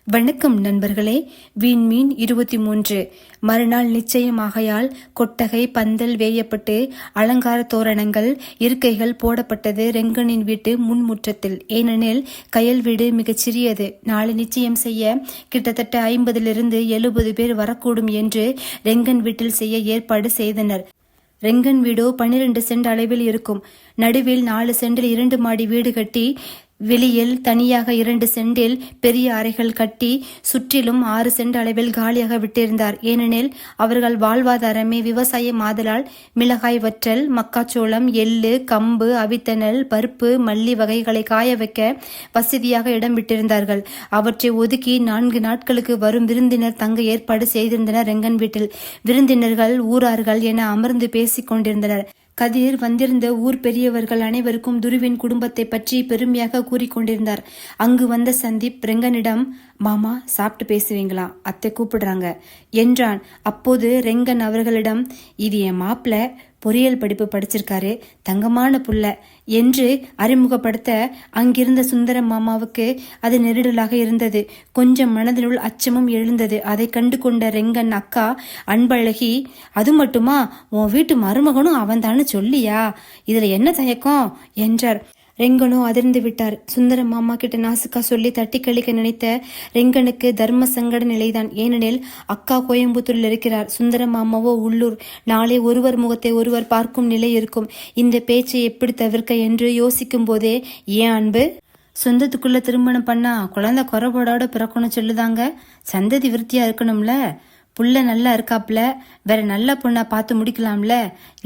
வணக்கம் நண்பர்களே. விண்மீன் 23 மறுநாள் நிச்சயமாகையால் கொட்டகை பந்தல் வேயப்பட்டு அலங்கார தோரணங்கள் இருக்கைகள் போடப்பட்டது ரெங்கனின் வீட்டு முன்முற்றத்தில். ஏனெனில் கயல் வீடு மிகச் சிறியது. நாளை நிச்சயம் செய்ய கிட்டத்தட்ட 50-70 பேர் வரக்கூடும் என்று ரெங்கன் வீட்டில் செய்ய ஏற்பாடு செய்தனர். ரெங்கன் வீடோ 12 சென்ட் அளவில் இருக்கும். நடுவில் 4 சென்டில் 2 மாடி வீடு கட்டி வெளியில் தனியாக 2 சென்டில் பெரிய அறைகள் கட்டி சுற்றிலும் 6 சென்ட் அளவில் காலியாக விட்டிருந்தார். ஏனெனில் அவர்கள் வாழ்வாதாரமே விவசாயம் ஆதலால் மிளகாய் வற்றல், மக்காச்சோளம், எள்ளு, கம்பு, அவித்தனல், பருப்பு, மல்லி வகைகளை காய வைக்க வசதியாக இடம் விட்டிருந்தார்கள். அவற்றை ஒதுக்கி 4 நாட்களுக்கு வரும் விருந்தினர் தங்க ஏற்பாடு செய்திருந்தனர். ரெங்கன் வீட்டில் விருந்தினர்கள் ஊரார்கள் என அமர்ந்து பேசிக் கொண்டிருந்தனர். கதிர் வந்திருந்த ஊர் பெரியவர்கள் அனைவருக்கும் துருவின் குடும்பத்தை பற்றி பெருமையாக கூறிக்கொண்டிருந்தார். அங்கு வந்த சந்தீப் ரெங்கனிடம், மாமா சாப்பிட்டு பேசுவீங்களா, அத்தை கூப்பிடுறாங்க என்றான். அப்போது ரெங்கன் அவர்களிடம், இது என் மாப்பிள்ள, பொறியியல் படிப்பு படிச்சிருக்காரு, தங்கமான புள்ள என்று அறிமுகப்படுத்த அங்கிருந்த சுந்தரம் மாமாவுக்கு அது நெருடலாக இருந்தது. கொஞ்சம் மனதினுள் அச்சமும் எழுந்தது. அதை கண்டு கொண்ட ரெங்கன் அக்கா அன்பழகி, அது மட்டுமா, உன் வீட்டு மருமகனும் அவன் தானு சொல்லியா, இதுல என்ன தயக்கம் என்றார். ரெங்கனோ அதிர்ந்து விட்டார். சுந்தரம் மாமா கிட்ட நாசுக்கா சொல்லி தட்டி கழிக்க நினைத்த ரெங்கனுக்கு தர்ம சங்கட நிலைதான். ஏனெனில் அக்கா கோயம்புத்தூரில் இருக்கிறார், சுந்தரம் மாமாவோ உள்ளூர். நாளை ஒருவர் முகத்தை ஒருவர் பார்க்கும் நிலை இருக்கும். இந்த பேச்சை எப்படி தவிர்க்க என்று யோசிக்கும் போதே, ஏன் அன்பு, சொந்தத்துக்குள்ள திருமணம் பண்ணா குழந்தை குறைபாடோட பிறக்கணும் சொல்லுதாங்க, சந்ததி விருத்தியா இருக்கணும்ல, புள்ள நல்லா இருக்காப்ல, வேற நல்ல பொண்ணா பார்த்து முடிக்கலாம்ல,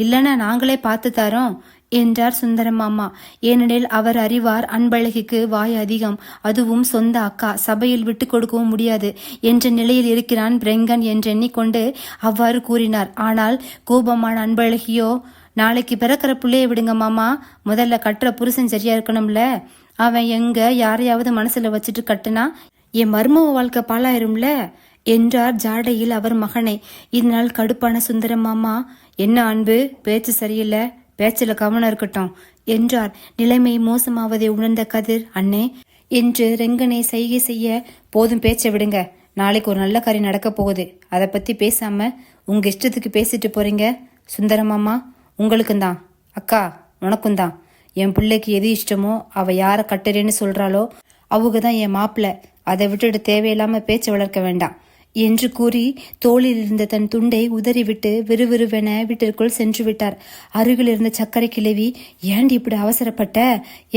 இல்லைன்னா நாங்களே பார்த்து தரோம் என்றார் சுந்தரம் மாமா. ஏனெனில் அவர் அறிவார், அன்பழகிக்கு வாய் அதிகம், அதுவும் சொந்த அக்கா, சபையில் விட்டு கொடுக்கவும் முடியாது என்ற நிலையில் இருக்கிறான் ரெங்கன் என்று எண்ணிக்கொண்டு அவ்வாறு கூறினார். ஆனால் கோபமான அன்பழகியோ, நாளைக்கு பிறக்கிற பிள்ளைய விடுங்க மாமா, முதல்ல கட்டுற புருஷன் சரியா இருக்கணும்ல, அவன் எங்க யாரையாவது மனசுல வச்சுட்டு கட்டுனா என் மர்மவ வாழ்க்கை பாலாயிரும்ல என்றார் ஜாடையில் அவர் மகனை. இதனால் கடுப்பான சுந்தரம் மாமா, என்ன அன்பு, பேச்சு சரியில்லை, பேச்சில கவனம் இருக்கட்டும் என்றார். நிலைமை மோசமாவதை உணர்ந்த கதிர், அண்ணே என்று ரெங்கனை சைகை செய்ய, போதும் பேச்சை விடுங்க, நாளைக்கு ஒரு நல்ல காரியம் நடக்க போகுது, அதை பத்தி பேசாம உங்க இஷ்டத்துக்கு பேசிட்டு போறீங்க. சுந்தரமாமா, உங்களுக்கும் தான், அக்கா உனக்கும் தான், என் பிள்ளைக்கு எது இஷ்டமோ, அவ யார கட்டுறேன்னு சொல்றாளோ அவங்க தான் என் மாப்பிள்ள, அதை விட்டுட்டு தேவையில்லாம பேச்சை வளர்க்க வேண்டாம் என்று கூறி தோளில் இருந்த தன் துண்டை உதறிவிட்டு விறுவிறுவென வீட்டிற்குள் சென்று விட்டார். அருகில் இருந்த சர்க்கரை கிழவி, ஏண்டி இப்படி அவசரப்பட்ட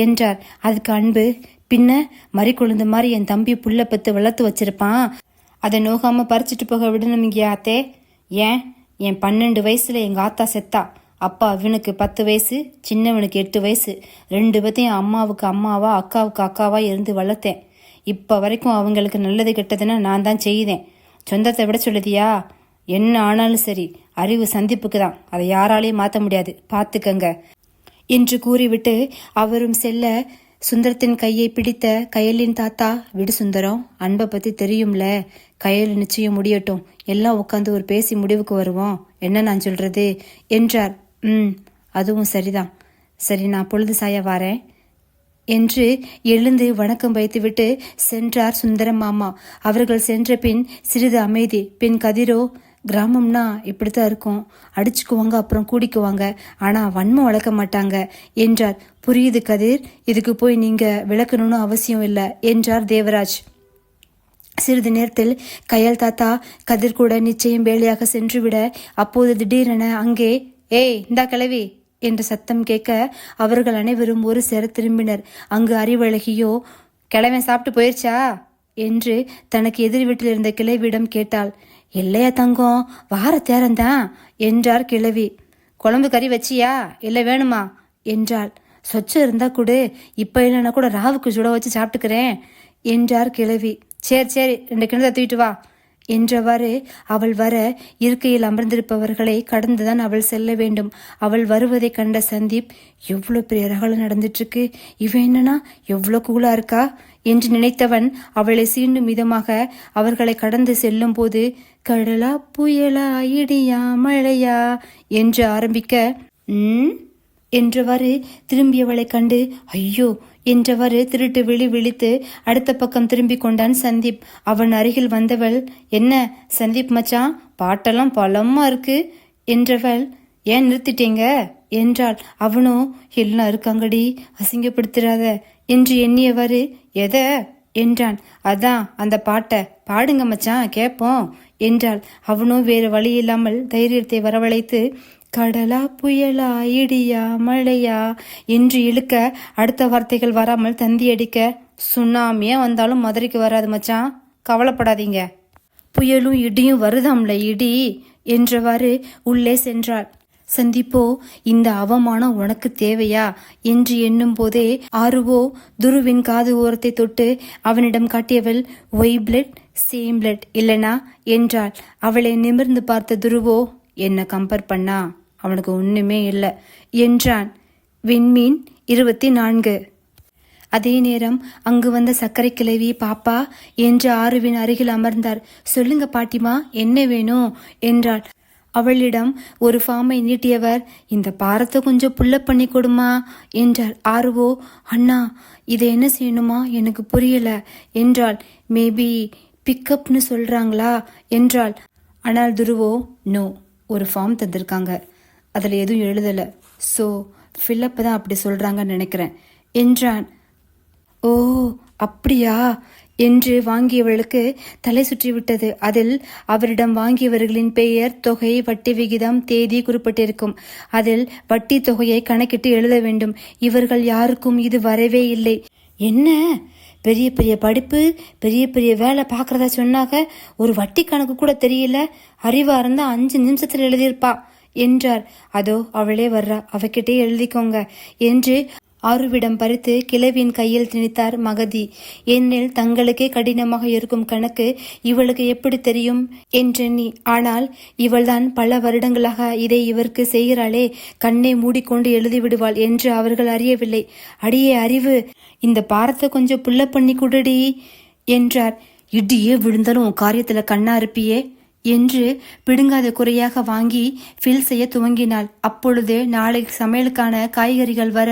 என்றார். அதுக்கு அன்பு, பின்ன மறிக்குழுந்த மாதிரி என் தம்பி புள்ள பத்து வளர்த்து வச்சிருப்பான், அதை நோகாம பறிச்சுட்டு போக விடணும் இங்கே ஆத்தே. ஏன், என் 12 வயசுல எங்க ஆத்தா செத்தா, அப்பா அவனுக்கு 10 வயசு, சின்னவனுக்கு 8 வயசு, 2 பேத்தையும் அம்மாவுக்கு அம்மாவா அக்காவுக்கு அக்காவா இருந்து வளர்த்தேன். இப்ப வரைக்கும் அவங்களுக்கு நல்லது கெட்டதுன்னா நான் தான் செய்தேன். சொந்தத்தை விட சொல்லுதியா, என்ன ஆனாலும் சரி, அறிவு சந்திப்புக்கு தான், அதை யாராலையும் மாற்ற முடியாது, பார்த்துக்கங்க என்று கூறிவிட்டு அவரும் செல்ல, சுந்தரத்தின் கையை பிடித்த கயலின் தாத்தா, விடு சுந்தரம், அன்பை பத்தி தெரியும்ல, கயல் நிச்சயம் முடியட்டும், எல்லாம் உட்காந்து ஒரு பேசி முடிவுக்கு வருவோம், என்ன நான் சொல்றது என்றார். அதுவும் சரிதான், சரி நான் பொழுது சாய வாரேன் என்று எழுந்து வணக்கம் வைத்துவிட்டு சென்றார் சுந்தரம் மாமா. அவர்கள் சென்ற பின் சிறிது அமைதி. பின் கதிரோ, கிராமம்னா இப்படித்தான் இருக்கும், அடிச்சுக்குவாங்க அப்புறம் கூடிக்குவாங்க, ஆனா வன்மம் வளர்க்க மாட்டாங்க என்றார். புரியுது கதிர், இதுக்கு போய் நீங்க விளக்கணும்னு அவசியம் இல்லை என்றார் தேவராஜ். சிறிது நேரத்தில் கயல் தாத்தா கதிர் கூட நிச்சயம் வேலையாக சென்றுவிட, அப்போது திடீரென அங்கே, ஏய் இந்தா கிளவி என்ற சத்தம் கேட்க அவர்கள் அனைவரும் ஒரு சேர திரும்பினர். அங்கு அறிவழகியோ, கிழவன் சாப்பிட்டு போயிருச்சா என்று தனக்கு எதிர் வீட்டில் இருந்த கிழவியிடம் கேட்டாள். இல்லையா தங்கம், வார தேரந்தான் என்றார் கிழவி. குழம்பு கறி வச்சியா, இல்லை வேணுமா என்றாள். சொச்சம் இருந்தா கூட, இப்ப இல்லைன்னா கூட ராவுக்கு சுட வச்சு சாப்பிட்டுக்கிறேன் என்றார் கிழவி. சரி 2 கிணத்தை தூக்கிட்டு வா என்றவாறு அவள் வர, இருக்கையில் அமர்ந்திருப்பவர்களை கடந்துதான் அவள் செல்ல வேண்டும். அவள் வருவதை கண்ட சந்தீப், எவ்வளோ பெரிய ரகலம் நடந்துட்டு இருக்கு, இவன் என்னன்னா எவ்வளோ கூலா இருக்கா என்று நினைத்தவன் அவளை சீண்டும் விதமாக அவர்களை கடந்து செல்லும் போது, கடலா புயலா இடியா மழையா என்று ஆரம்பிக்க, என்றவாறு திரும்பியவளை கண்டு ஐயோ என்றவாறு திருட்டு விழித்து அடுத்த பக்கம் திரும்பி கொண்டான் சந்தீப். அவன் அருகில் வந்தவள், என்ன சந்தீப் மச்சான், பாட்டெல்லாம் பலமா இருக்கு என்றவள், ஏன் நிறுத்திட்டீங்க என்றாள். அவனோ, எல்லாம் இருக்காங்கடி, அசிங்கப்படுத்துறாத என்று எண்ணியவாறு, எத என்றான். அதான் அந்த பாட்டை பாடுங்க மச்சான் கேட்போம் என்றாள். அவனோ வேறு வழி இல்லாமல் தைரியத்தை வரவழைத்து, கடலா புயலா இடியா மழையா என்று இழுக்க அடுத்த வார்த்தைகள் வராமல் தந்தி அடிக்க, சுனாமியா வந்தாலும் மதுரைக்கு வராது மச்சான், கவலைப்படாதீங்க, புயலும் இடியும் வருதாம்ல இடி என்றவாறு உள்ளே சென்றாள். சந்திப்போ, இந்த அவமானம் உனக்கு தேவையா என்று எண்ணும் போதே ஆறுவோ துருவின் காது ஓரத்தை தொட்டு அவனிடம் காட்டியவள், ஒய் பிளட் சேம் பிளட் இல்லனா என்றாள். அவளை நிமிர்ந்து பார்த்த துருவோ, என்ன கம்பேர் பண்ணா அவனுக்கு ஒண்ணுமே இல்லை என்றான். விண்மீன் 24. அதே நேரம் அங்கு வந்த சர்க்கரை கிழவி பாப்பா என்று ஆறுவின் அருகில் அமர்ந்தார். சொல்லுங்க பாட்டிமா, என்ன வேணும் என்றாள். அவளிடம் ஒரு ஃபார்மை நீட்டியவர், இந்த பாரத்தை கொஞ்சம் புல்லப் பண்ணி கொடுமா என்றார். ஆறுவோ, அண்ணா இதை என்ன செய்யணுமா எனக்கு புரியல என்றாள். மேபி பிக்கப்னு சொல்றாங்களா என்றாள். ஆனால் துருவோ, நோ, ஒரு ஃபார்ம் தந்திருக்காங்க, அதில் எதுவும் எழுதலை, ஸோ ஃபில்லப் தான் அப்படி சொல்கிறாங்கன்னு நினைக்கிறேன் என்றான். ஓ அப்படியா என்று வாங்கியவளுக்கு தலை சுற்றிவிட்டது. அதில் அவரிடம் வாங்கியவர்களின் பெயர், தொகை, வட்டி விகிதம், தேதி குறிப்பிட்டிருக்கும். அதில் வட்டி தொகையை கணக்கிட்டு எழுத வேண்டும். இவர்கள் யாருக்கும் இது வரவே இல்லை. என்ன பெரிய பெரிய படிப்பு, பெரிய பெரிய வேலை பார்க்கறதா சொன்னாங்க, ஒரு வட்டி கணக்கு கூட தெரியல, அறிவா இருந்தா 5 நிமிஷத்துல எழுதியிருப்பா என்றார். அதோ அவளே வர்றா, அவகிட்டே எழுதிக்கோங்க என்று ஆறுவிடம் பறித்து கிழவியின் கையில் திணித்தார் மகதி. ஏனெனில் தங்களுக்கே கடினமாக இருக்கும் கணக்கு இவளுக்கு எப்படி தெரியும் என்றெண்ணி. ஆனால் இவள்தான் பல வருடங்களாக இதை இவருக்கு செய்கிறாளே, கண்ணை மூடிக்கொண்டு எழுதிவிடுவாள் என்று அவர்கள் அறியவில்லை. அடியே அறிவு, இந்த பாரத்தை கொஞ்சம் புள்ள பண்ணி குடுடி என்றார். இடியே விழுந்தாலும் உன் காரியத்துல கண்ணா இருப்பியே என்று பிடுங்காத குறையாக வாங்கி ஃபில் செய்ய துவங்கினாள். அப்பொழுது நாளைக்கு சமையலுக்கான காய்கறிகள் வர,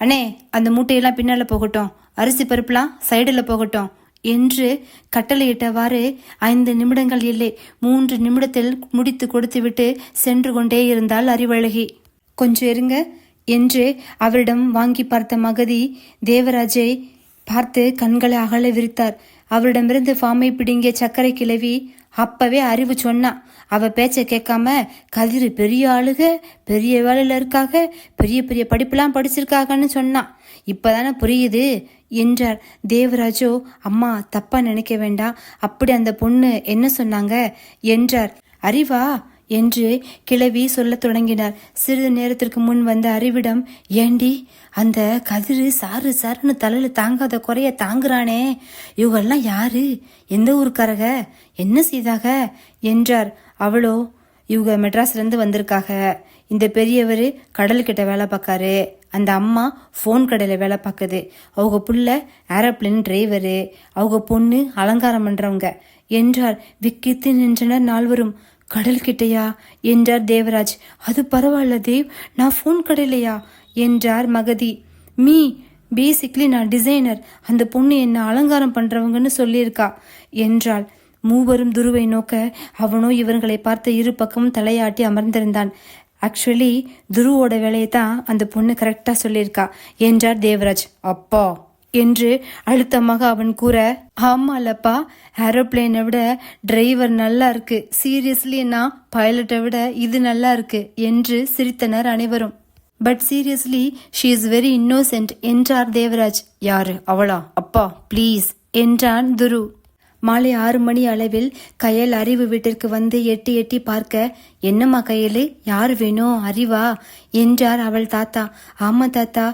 அண்ணே அந்த மூட்டையெல்லாம் பின்னால போகட்டும், அரிசி பருப்புலாம் சைடில் போகட்டும் என்று கட்டளையிட்டவாறு 5 நிமிடங்கள் இல்லை, 3 நிமிடத்தில் முடித்து கொடுத்துவிட்டு சென்று கொண்டே இருந்தாள் அறிவழகி. கொஞ்சம் இருங்க என்று அவரிடம் வாங்கி பார்த்த மகதி தேவராஜை பார்த்து கண்களை அகல விரித்தார். அவரிடமிருந்து ஃபார்மை பிடுங்கிய சர்க்கரை கிழவி அப்பவே அறிவு சொன்னா. அவ பேச்ச கேட்காம, கதிர் பெரிய ஆளுக, பெரிய வேலையில இருக்காக, பெரிய பெரிய படிப்புலாம் படிச்சிருக்காங்கன்னு சொன்னான், இப்பதானே புரியுது என்றார். தேவராஜோ, அம்மா தப்பா நினைக்க வேண்டாம், அப்படி அந்த பொண்ணு என்ன சொன்னாங்க என்றார். அறிவா என்று கிழவி சொல்ல தொடங்கினார். சிறிது நேரத்திற்கு முன் வந்த அறிவிடம், ஏண்டி அந்த கதிரு சாரு சாருன்னு தலையில தாங்காத குறைய தாங்குறானே, இவங்கெல்லாம் யாரு, எந்த ஊருக்காரக, என்ன செய்தாக என்றார். அவளோ, இவங்க மெட்ராஸ்லேருந்து வந்திருக்காக, இந்த பெரியவர் கடல்கிட்ட வேலை பார்க்காரு, அந்த அம்மா ஃபோன் கடையில் வேலை பார்க்குது, அவங்க புள்ள ஏரோப்ளேன் டிரைவரு, அவங்க பொண்ணு அலங்காரம் பண்ணுறவங்க என்றார். விக்கித்து நின்றனர் நால்வரும். கடல் கிட்டையா என்றார் தேவராஜ். அது பரவாயில்ல தேவ், நான் ஃபோன் கடையிலையா என்றார் மகதி. பேசிக்லி நான் டிசைனர், அந்த பொண்ணு என்ன அலங்காரம் பண்றவங்கன்னு சொல்லியிருக்கா என்றாள். மூவரும் துருவை நோக்க அவனோ இவர்களை பார்த்த இரு பக்கமும் தலையாட்டி அமர்ந்திருந்தான். ஆக்சுவலி துருவோட வேலையை தான் அந்த பொண்ணு கரெக்டா சொல்லியிருக்கா என்றார் தேவராஜ். அப்பா என்று அழுத்தமாக அவன் கூற, ஆமாலப்பா, ஏரோப்ளேனை விட டிரைவர் நல்லா இருக்கு, சீரியஸ்லி நான் பைலட்டை விட இது நல்லா இருக்கு என்று சிரித்தனர் அனைவரும். But seriously she is very innocent என்றார் தேவராஜ். யாரு அவளா? அப்பா ப்ளீஸ் என்றான் துரு. மாலை 6 மணி அளவில் கயல் அறிவு வீட்டிற்கு வந்து எட்டி எட்டி பார்க்க, என்னம்மா கயலு, யாரு வேணும், அறிவா என்றார் அவள் தாத்தா. ஆமா தாத்தா,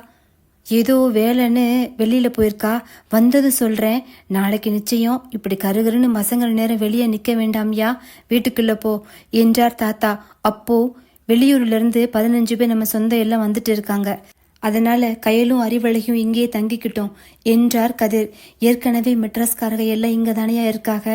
ஏதோ வேலைன்னு வெளியில போயிருக்கா, வந்தது சொல்றேன், நாளைக்கு நிச்சயம், இப்படி கருகருன்னு மசங்கிற நேரம் வெளியே நிக்க வேண்டாம்யா, வீட்டுக்குள்ள போ என்றார் தாத்தா. அப்போ வெளியூர்ல இருந்து 15 பேர் நம்ம சொந்த எல்லாம் வந்துட்டு இருக்காங்க, அதனால கயலும் அறிவழகியும் இங்கே தங்கிக்கிட்டோம் என்றார் கதிர். ஏற்கனவே மெட்ராஸ்காரங்க எல்லாம் இங்க தானையா இருக்காக,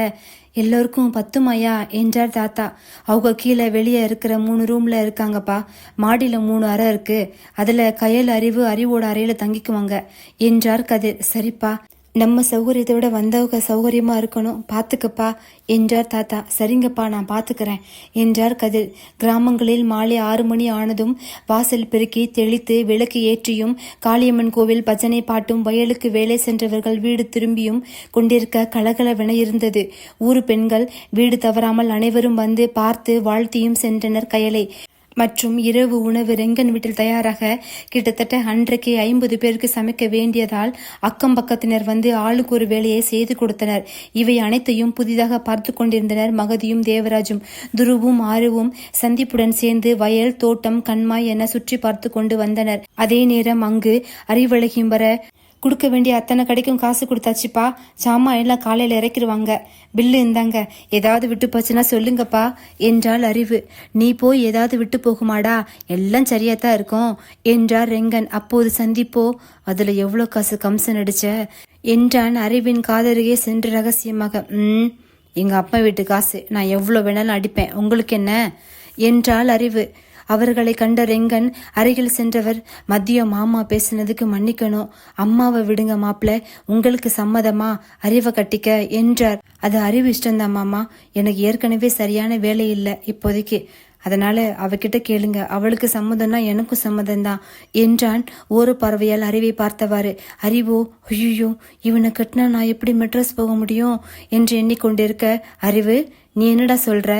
எல்லோருக்கும் பத்துமாயா என்றார் தாத்தா. அவங்க கீழே வெளியே இருக்கிற 3 ரூம்ல இருக்காங்கப்பா. மாடியில 3 அறை இருக்கு, அதுல கயல் அறிவோட அறையில தங்கிக்குவாங்க என்றார் கதிர். சரிப்பா, நம்ம சௌகரியத்தை விட வந்தவங்க சௌகரியமா இருக்கணும், பாத்துக்கப்பா என்றார் தாத்தா. சரிங்கப்பா, நான் பாத்துக்கிறேன் என்றார் கதிர். கிராமங்களில் மாலை 6 மணி ஆனதும் வாசல் பெருக்கி தெளித்து விளக்கு ஏற்றியும் காளியம்மன் கோவில் பஜனை பாட்டும் வயலுக்கு வேலை சென்றவர்கள் வீடு திரும்பியும் கொண்டிருக்க கலகலவென இருந்தது. ஊரு பெண்கள் வீடு தவறாமல் அனைவரும் வந்து பார்த்து வாழ்த்தியும் சென்றனர் கயலை. மற்றும் இரவு உணவு ரெங்கன் வீட்டில் தயாராக கிட்டத்தட்ட அன்றைக்கு 50 பேருக்கு சமைக்க வேண்டியதால் அக்கம் பக்கத்தினர் வந்து ஆளுக்கு ஒரு வேலையை செய்து கொடுத்தனர். இவை அனைத்தையும் புதிதாக பார்த்து கொண்டிருந்தனர் மகதியும் தேவராஜும். துருவும் ஆறுவும் சந்திப்புடன் சேர்ந்து வயல் தோட்டம் கண்மாய் என சுற்றி பார்த்து கொண்டு வந்தனர். அதே நேரம் அங்கு அறிவழகியும் வர, கொடுக்க வேண்டிய அத்தனை கடைக்கும் காசு கொடுத்தாச்சுப்பா, சாமா எல்லாம் காலையில இறக்கிடுவாங்க, பில்லு இருந்தாங்க, ஏதாவது விட்டு போச்சுன்னா சொல்லுங்கப்பா என்றாள் அறிவு. நீ போய் ஏதாவது விட்டு போகுமாடா, எல்லாம் சரியாத்தான் இருக்கும் என்றார் ரெங்கன். அப்போது சந்திப்போ, அதுல எவ்வளவு காசு கம்சன் அடிச்ச என்றான் அறிவின் காதருகே சென்று ரகசியமாக. எங்க அப்பா வீட்டு காசு, நான் எவ்வளவு வேணாலும் அடிப்பேன், உங்களுக்கு என்ன என்றாள் அறிவு. அவர்களை கண்ட ரெங்கன் அருகில் சென்றவர், மதியம் மாமா பேசினதுக்கு மன்னிக்கணும், அம்மாவை விடுங்க மாப்பிள்ள, உங்களுக்கு சம்மதமா அறிவை கட்டிக்க என்றார். அது அறிவு இஷ்டம்தான் மாமா, எனக்கு ஏற்கனவே சரியான வேலை இல்லை இப்போதைக்கு, அதனால அவகிட்ட கேளுங்க, அவளுக்கு சம்மதம்னா எனக்கும் சம்மதம்தான் என்றான் ஒரு பார்வையால் அறிவை பார்த்தவாறு. அறிவோ, ஐயோ இவனை கட்டினா நான் எப்படி மெட்ராஸ் போக முடியும் என்று எண்ணிக்கொண்டிருக்க, அறிவு நீ என்னடா சொல்ற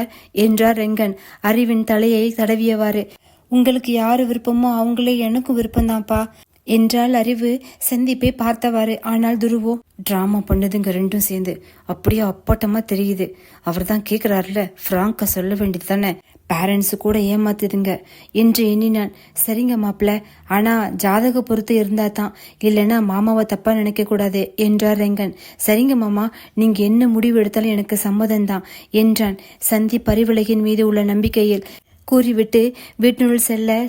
என்றார் ரெங்கன் அறிவின் தலையை தடவியவாறு. உங்களுக்கு யாரு விருப்பமோ அவங்களே எனக்கும் விருப்பம்தான்ப்பா என்றால் அறிவு சந்திப்பை பார்த்தவாறு. ஆனால் துருவோ, டிராமா பண்ணுதுங்க ரெண்டும் சேர்ந்து, அப்படியே அப்பட்டமா தெரியுது, அவர் தான் கேக்குறாருல, பிராங்கா சொல்ல வேண்டியது தானே, பேரண்ட்ஸு கூட ஏமாத்துதுங்க என்று எண்ணினான். சரிங்க மாப்பிள்ள, ஆனா ஜாதக பொறுத்து இருந்தா தான், இல்லைன்னா மாமாவை தப்பா நினைக்க கூடாது என்றார் ரெங்கன். சரிங்க மாமா, நீங்க என்ன முடிவு எடுத்தாலும் எனக்கு சம்மதம்தான் என்றான் சந்தீப் அறிவுலகின் மீது உள்ள நம்பிக்கையில். கூறிவிட்டு வீட்டினுள்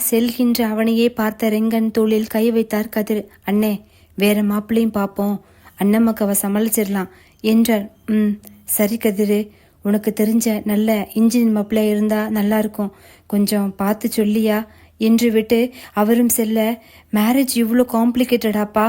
செல்கின்ற அவனையே பார்த்த ரெங்கன் தோளில் கை வைத்தார் கதிர். அண்ணே, வேற மாப்பிள்ளையும் பார்ப்போம், அண்ணம்மக்காவை சமாளிச்சிடலாம் என்றார். சரி கதிரு, உனக்கு தெரிஞ்ச நல்ல இன்ஜின் மாப்பிள்ளை இருந்தா நல்லா இருக்கும், கொஞ்சம் பார்த்து சொல்லியா என்று விட்டு அவரும் செல்ல, மேரேஜ் இவ்வளோ காம்ப்ளிகேட்டடாப்பா,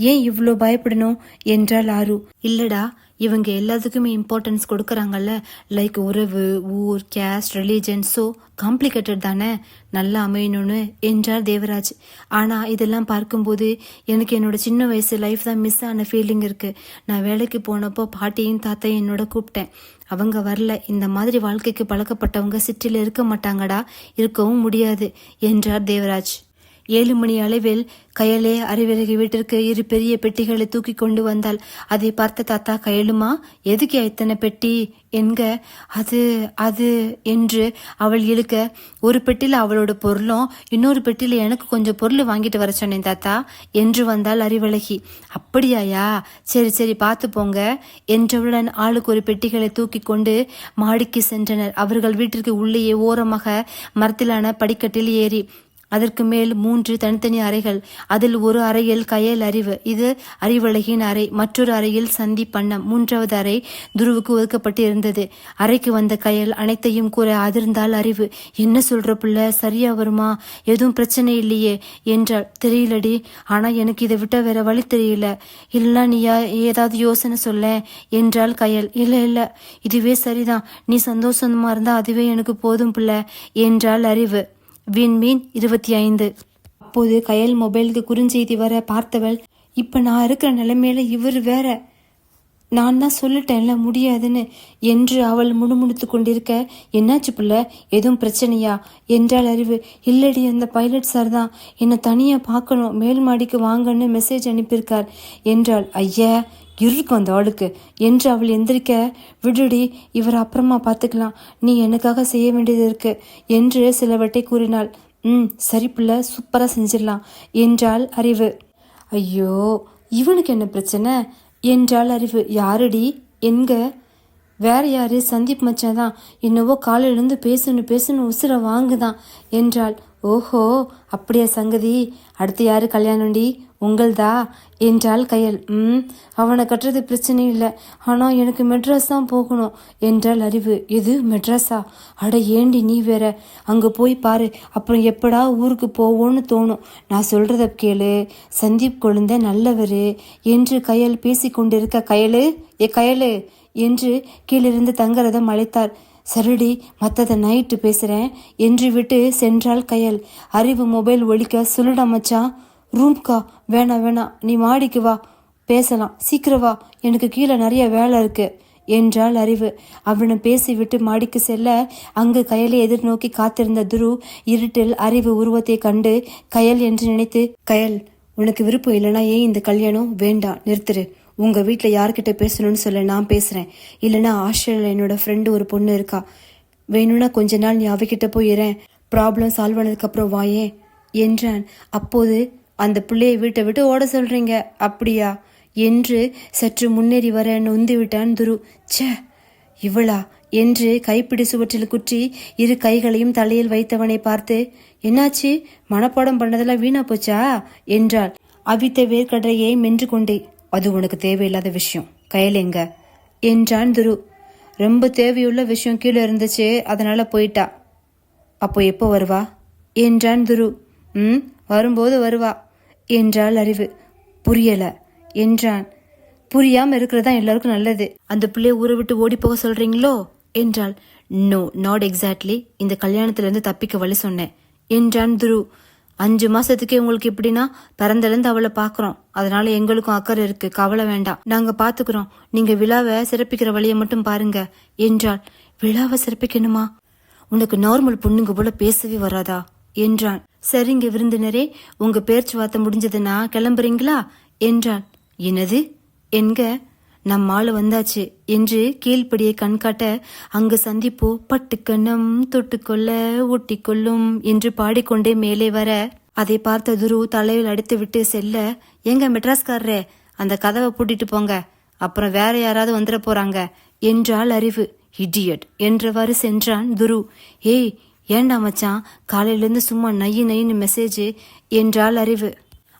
ஏன் இவ்வளோ பயப்படணும் என்றால் ஆரு. இல்லடா, இவங்க எல்லாத்துக்குமே இம்பார்ட்டன்ஸ் கொடுக்கறாங்கல்ல, லைக் உறவு, ஊர், கேஸ்ட், ரிலீஜன், ஸோ காம்ப்ளிகேட்டட் தானே, நல்லா அமையணும்னு என்றார் தேவராஜ். ஆனா இதெல்லாம் பார்க்கும்போது எனக்கு என்னோட சின்ன வயசு லைஃப் தான் மிஸ் ஆன ஃபீலிங் இருக்கு. நான் வேலைக்கு போனப்போ பாட்டியும் தாத்தையும் என்னோட கூப்பிட்டேன், அவங்க வரல. இந்த மாதிரி வாழ்க்கைக்கு பழக்கப்பட்டவங்க சிட்டில இருக்க மாட்டாங்கடா, இருக்கவும் முடியாது என்றார் தேவராஜ். 7 மணி அளவில் கயலே அறிவிறகி வீட்டிற்கு 2 பெரிய பெட்டிகளை தூக்கி கொண்டு வந்தாள். அதை பார்த்த தாத்தா, கயலுமா எதுக்கு இத்தனை பெட்டி என்க, அது என்று அவள் இழுக்க, ஒரு பெட்டியில அவளோட பொருளும் இன்னொரு பெட்டியில எனக்கு கொஞ்சம் பொருள் வாங்கிட்டு வர சொன்னேன் தாத்தா என்று வந்தாள் அறிவழகி. அப்படியாயா, சரி சரி பார்த்து போங்க என்றவுடன் ஆளுக்கு ஒரு பெட்டிகளை தூக்கி கொண்டு மாடிக்கு சென்றனர். அவர்கள் வீட்டிற்கு உள்ளேயே ஓரமாக மரத்திலான படிக்கட்டில் ஏறி அதற்கு மேல் 3 தனித்தனி அறைகள். அதில் ஒரு அறையில் கயல் அறிவு, இது அறிவழகின் அறை. மற்றொரு அறையில் சந்தீப் அண்ணம். 3வது அறை துருவுக்கு ஒதுக்கப்பட்டு இருந்தது. அறைக்கு வந்த கயல் அனைத்தையும் கூற அதிர்ந்தால் அறிவு. என்ன சொல்ற புள்ள, சரியா வருமா, எதுவும் பிரச்சனை இல்லையே என்றாள். தெரியலடி, ஆனா எனக்கு இதை விட்ட வேற வழி தெரியல, இல்ல நீ ஏதாவது யோசனை சொல்ல என்றாள் கயல். இல்ல இதுவே சரிதான், நீ சந்தோஷமா இருந்தா அதுவே எனக்கு போதும் புள்ள என்றாள் அறிவு. விண்மீன் 25. அப்போது கயல் மொபைலுக்கு குறுஞ்செய்தி வர பார்த்தவள், இப்ப நான் இருக்கிற நிலைமையில இவர் வேற, நான் தான் சொல்லிட்டேன்ல முடியாதுன்னு என்று அவள் முணுமுணுத்து கொண்டிருக்க, என்னாச்சு புள்ள, எதுவும் பிரச்சனையா என்றாள் அறிவு. இல்லடி, அந்த பைலட் சார் தான் என்னை தனியா பார்க்கணும், மேல் மாடிக்கு வாங்கன்னு மெசேஜ் அனுப்பியிருக்கார் என்றாள். ஐயா இருக்கும் அந்த ஆளுக்கு என்று அவள் எந்திரிக்க, விடுடி, இவர் அப்புறமா பார்த்துக்கலாம், நீ எனக்காக செய்ய வேண்டியது இருக்கு என்று சிலவற்றை கூறினாள். சரி புள்ள, சூப்பரா செஞ்சிடலாம் என்றாள் அறிவு. ஐயோ இவனுக்கு என்ன பிரச்சனை என்றாள் அறிவு. யாருடி என்க, வேற யாரு, சந்தீப் மச்சான் தான், என்னவோ காலையிலேருந்து பேசணும் உசுர வாங்குதான் என்றாள். ஓஹோ, அப்படியா சங்கதி? அடுத்து யாரு கல்யாணம்டி? உங்கள்தா என்றாள் கயல். அவனை கட்டுறது பிரச்சனை இல்லை, ஆனால் எனக்கு மெட்ராஸ் தான் போகணும் என்றாள் அறிவு. எது மெட்ராஸா? அட ஏண்டி நீ வேற, அங்கே போய் பாரு, அப்புறம் எப்படா ஊருக்கு போவோன்னு தோணும். நான் சொல்றத கேளு, சந்தீப் குழந்தை நல்லவர் என்று கயல் பேசி கொண்டிருக்க, கயலு கயலு என்று கீழிருந்து தங்கரதம் அழைத்தார். சரிடி, மற்றதை நைட்டு பேசுகிறேன் என்று விட்டு சென்றாள் கயல். அறிவு மொபைல் ஒலிக்க, சொல்லுடா மச்சான். ரூம்கா? வேணாம், நீ மாடிக்கு வா, பேசலாம், சீக்கிரம் வா, எனக்கு கீழே நிறைய வேலை இருக்கு என்றாள் அறிவு. அவனை பேசிவிட்டு மாடிக்கு செல்ல, அங்கு கயலை எதிர்நோக்கி காத்திருந்த துரு இருட்டில் அறிவு உருவத்தை கண்டு கயல் என்று நினைத்து, கயல், உனக்கு விருப்பம் இல்லைனா ஏன் இந்த கல்யாணம் வேண்டாம், நிறுத்துரு. உங்கள் வீட்டில் யார்கிட்ட பேசணும்னு சொல்ல, நான் பேசுகிறேன். இல்லைனா ஆஸ்திரேலியாவில் என்னோட ஃப்ரெண்டு ஒரு பொண்ணு இருக்கா, வேணும்னா கொஞ்ச நாள் நீ அவகிட்ட போயிறேன், ப்ராப்ளம் சால்வ் ஆனதுக்கப்புறம் வாயேன் என்றான். அப்போது அந்த பிள்ளையை வீட்டை விட்டு ஓட சொல்கிறீங்க அப்படியா என்று சற்று முன்னேறி வர நொந்து விட்டான் துரு. ச்சே, இவளா என்று கைப்பிடி சுவற்றில் குற்றி இரு கைகளையும் தலையில் வைத்தவனை பார்த்து, என்னாச்சு, மனப்பாடம் பண்ணதெல்லாம் வீணா போச்சா என்றாள். அவித்த வேர்க்கடையை மென்று கொண்டே, அது உனக்கு தேவையில்லாத விஷயம், கயல் எங்க என்றான் துரு. ரொம்ப தேவையுள்ள விஷயம் கீழே இருந்துச்சு, அதனால போயிட்டா. அப்போ எப்போ வருவா என்றான் துரு. வரும்போது வருவா என்றாள் அறிவு. புரியல என்றான். புரியாம இருக்கிறதா எல்லாருக்கும் நல்லது. அந்த பிள்ளைய ஊரை விட்டு ஓடி போக சொல்றீங்களோ என்றாள். நோ, நாட் எக்ஸாக்ட்லி, இந்த கல்யாணத்திலிருந்து தப்பிக்க வழி சொன்னேன் என்றான் துரு. 5 மாசத்துக்கே உங்களுக்கு எப்படின்னா, பிறந்திலிருந்து அவளை பாக்குறோம், அதனால எங்களுக்கும் அக்கறை இருக்கு, கவலை வேண்டாம், நாங்க பாத்துக்கிறோம், நீங்க விழாவை சிறப்பிக்கிற வழியை மட்டும் பாருங்க என்றாள். விழாவை சிறப்பிக்கணுமா? உனக்கு நார்மல் பொண்ணுங்க போல பேசவே வராதா என்றான். சரிங்க விருந்தினரே, உங்க பேச்சுவார்த்தை முடிஞ்சதுன்னா கிளம்புறீங்களா என்றான். என்னது என்க? நம்ம ஆளு வந்தாச்சு என்று கீழ்ப்படியை கண்காட்ட, அங்கு சந்திப்போ பட்டுக்கண்ணம் தொட்டுக்கொள்ள ஒட்டிக்கொள்ளும் என்று பாடிக்கொண்டே மேலே வர, அதை பார்த்த துரு தலையில் அடித்து விட்டு செல்ல, எங்க மெட்ராஸ்காரரே, அந்த கதவை பூட்டிட்டு போங்க, அப்புறம் வேற யாராவது வந்துட போறாங்க என்றாள் அறிவு. இடியட் என்றவாறு சென்றான் துரு. ஏய், ஏண்டா மச்சான், காலையிலேருந்து சும்மா நையின்னு மெசேஜ் என்றாள் அறிவு.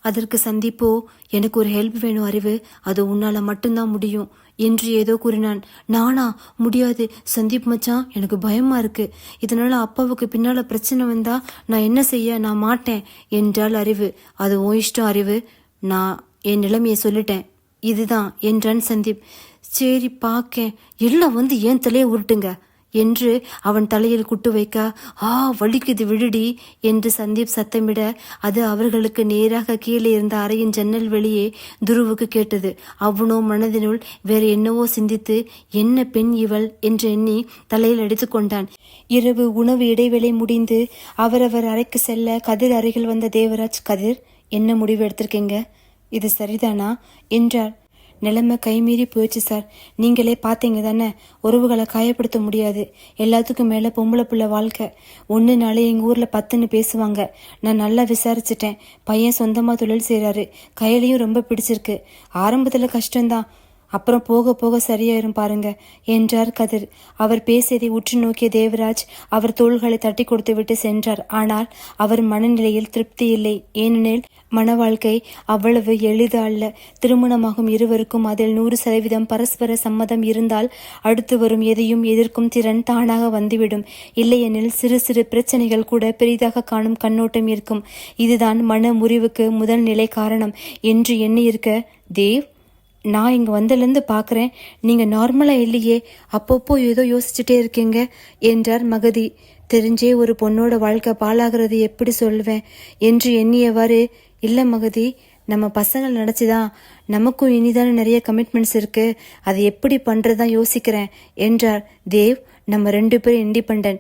அதற்கு சந்திப்போ, எனக்கு ஒரு ஹெல்ப் வேணும் அறிவு, அது உன்னால மட்டும்தான் முடியும் என்று ஏதோ கூறினான். நானா? முடியாது சந்தீப் மச்சான், எனக்கு பயமா இருக்கு, இதனால அப்பாவுக்கு பின்னால பிரச்சனை வந்தா நான் என்ன செய்ய, நான் மாட்டேன் என்றாள் அறிவு. அது உன் இஷ்டம் அறிவு, நான் என் நிலைமையை சொல்லிட்டேன், இதுதான் என்றான் சந்தீப். சரி பாக்கேன், எல்லாம் வந்து ஏன் தலையை உருட்டுங்க என்று அவன் தலையில் குட்டு வைக்க, வலிக்குது விடுடி என்று சந்தீப் சத்தமிட, அது அவர்களுக்கு நேராக கீழே இருந்த அறையின் ஜன்னல் வெளியே துருவுக்கு கேட்டது. அவனோ மனதினுள் வேற என்னவோ சிந்தித்து, என்ன பெண் இவள் என்று எண்ணி தலையில் அடித்து கொண்டான். இரவு உணவு இடைவேளை முடிந்து அவரவர் அறைக்கு செல்ல கதிர் அருகில் வந்த தேவராஜ், கதிர், என்ன முடிவு எடுத்திருக்கீங்க, இது சரிதானா என்றார். நிலைமை கைமீறி போயிடுச்சு சார், நீங்களே பார்த்தீங்க தானே, உறவுகளை காயப்படுத்த முடியாது, எல்லாத்துக்கும் மேலே பொம்பளை பிள்ளை வாழ்க்கை, 1 நாளே எங்கள் ஊரில் 10ன்னு பேசுவாங்க, நான் நல்லா விசாரிச்சிட்டேன், பையன் சொந்தமாக தொழில் செய்கிறாரு, கையிலையும் ரொம்ப பிடிச்சிருக்கு, ஆரம்பத்தில் கஷ்டம்தான், அப்புறம் போக போக சரியாயிரும் பாருங்க என்றார் கதிர். அவர் பேசியதை உற்று நோக்கிய தேவராஜ் அவர் தோள்களை தட்டி கொடுத்து விட்டு சென்றார். ஆனால் அவர் மனநிலையில் திருப்தி இல்லை. ஏனெனில் மன வாழ்க்கை அவ்வளவு எளிது அல்ல. திருமணமாகும் இருவருக்கும் அதில் 100% பரஸ்பர சம்மதம் இருந்தால் அடுத்து வரும் எதையும் எதிர்க்கும் திறன் தானாக வந்துவிடும். இல்லையெனில் சிறு சிறு பிரச்சனைகள் கூட பெரிதாக காணும் கண்ணோட்டம் இருக்கும். இதுதான் மன முறிவுக்கு முதல் நிலை காரணம் என்று எண்ணியிருக்க, தேவ், நான் இங்கே வந்ததுலேருந்து பார்க்குறேன், நீங்கள் நார்மலாக இல்லையே, அப்பப்போ ஏதோ யோசிச்சுட்டே இருக்கீங்க என்றார் மகதி. தெரிஞ்சே ஒரு பொண்ணோட வாழ்க்கை பாழாகிறது எப்படி சொல்லுவேன் என்று எண்ணியவாறு, இல்லை மகதி, நம்ம பசங்கள் நினச்சிதான், நமக்கும் இனிதான நிறைய கமிட்மெண்ட்ஸ் இருக்கு, அதை எப்படி பண்ணுறதான் யோசிக்கிறேன் என்றார். தேவ், நம்ம 2 பேரும் இண்டிபெண்ட்,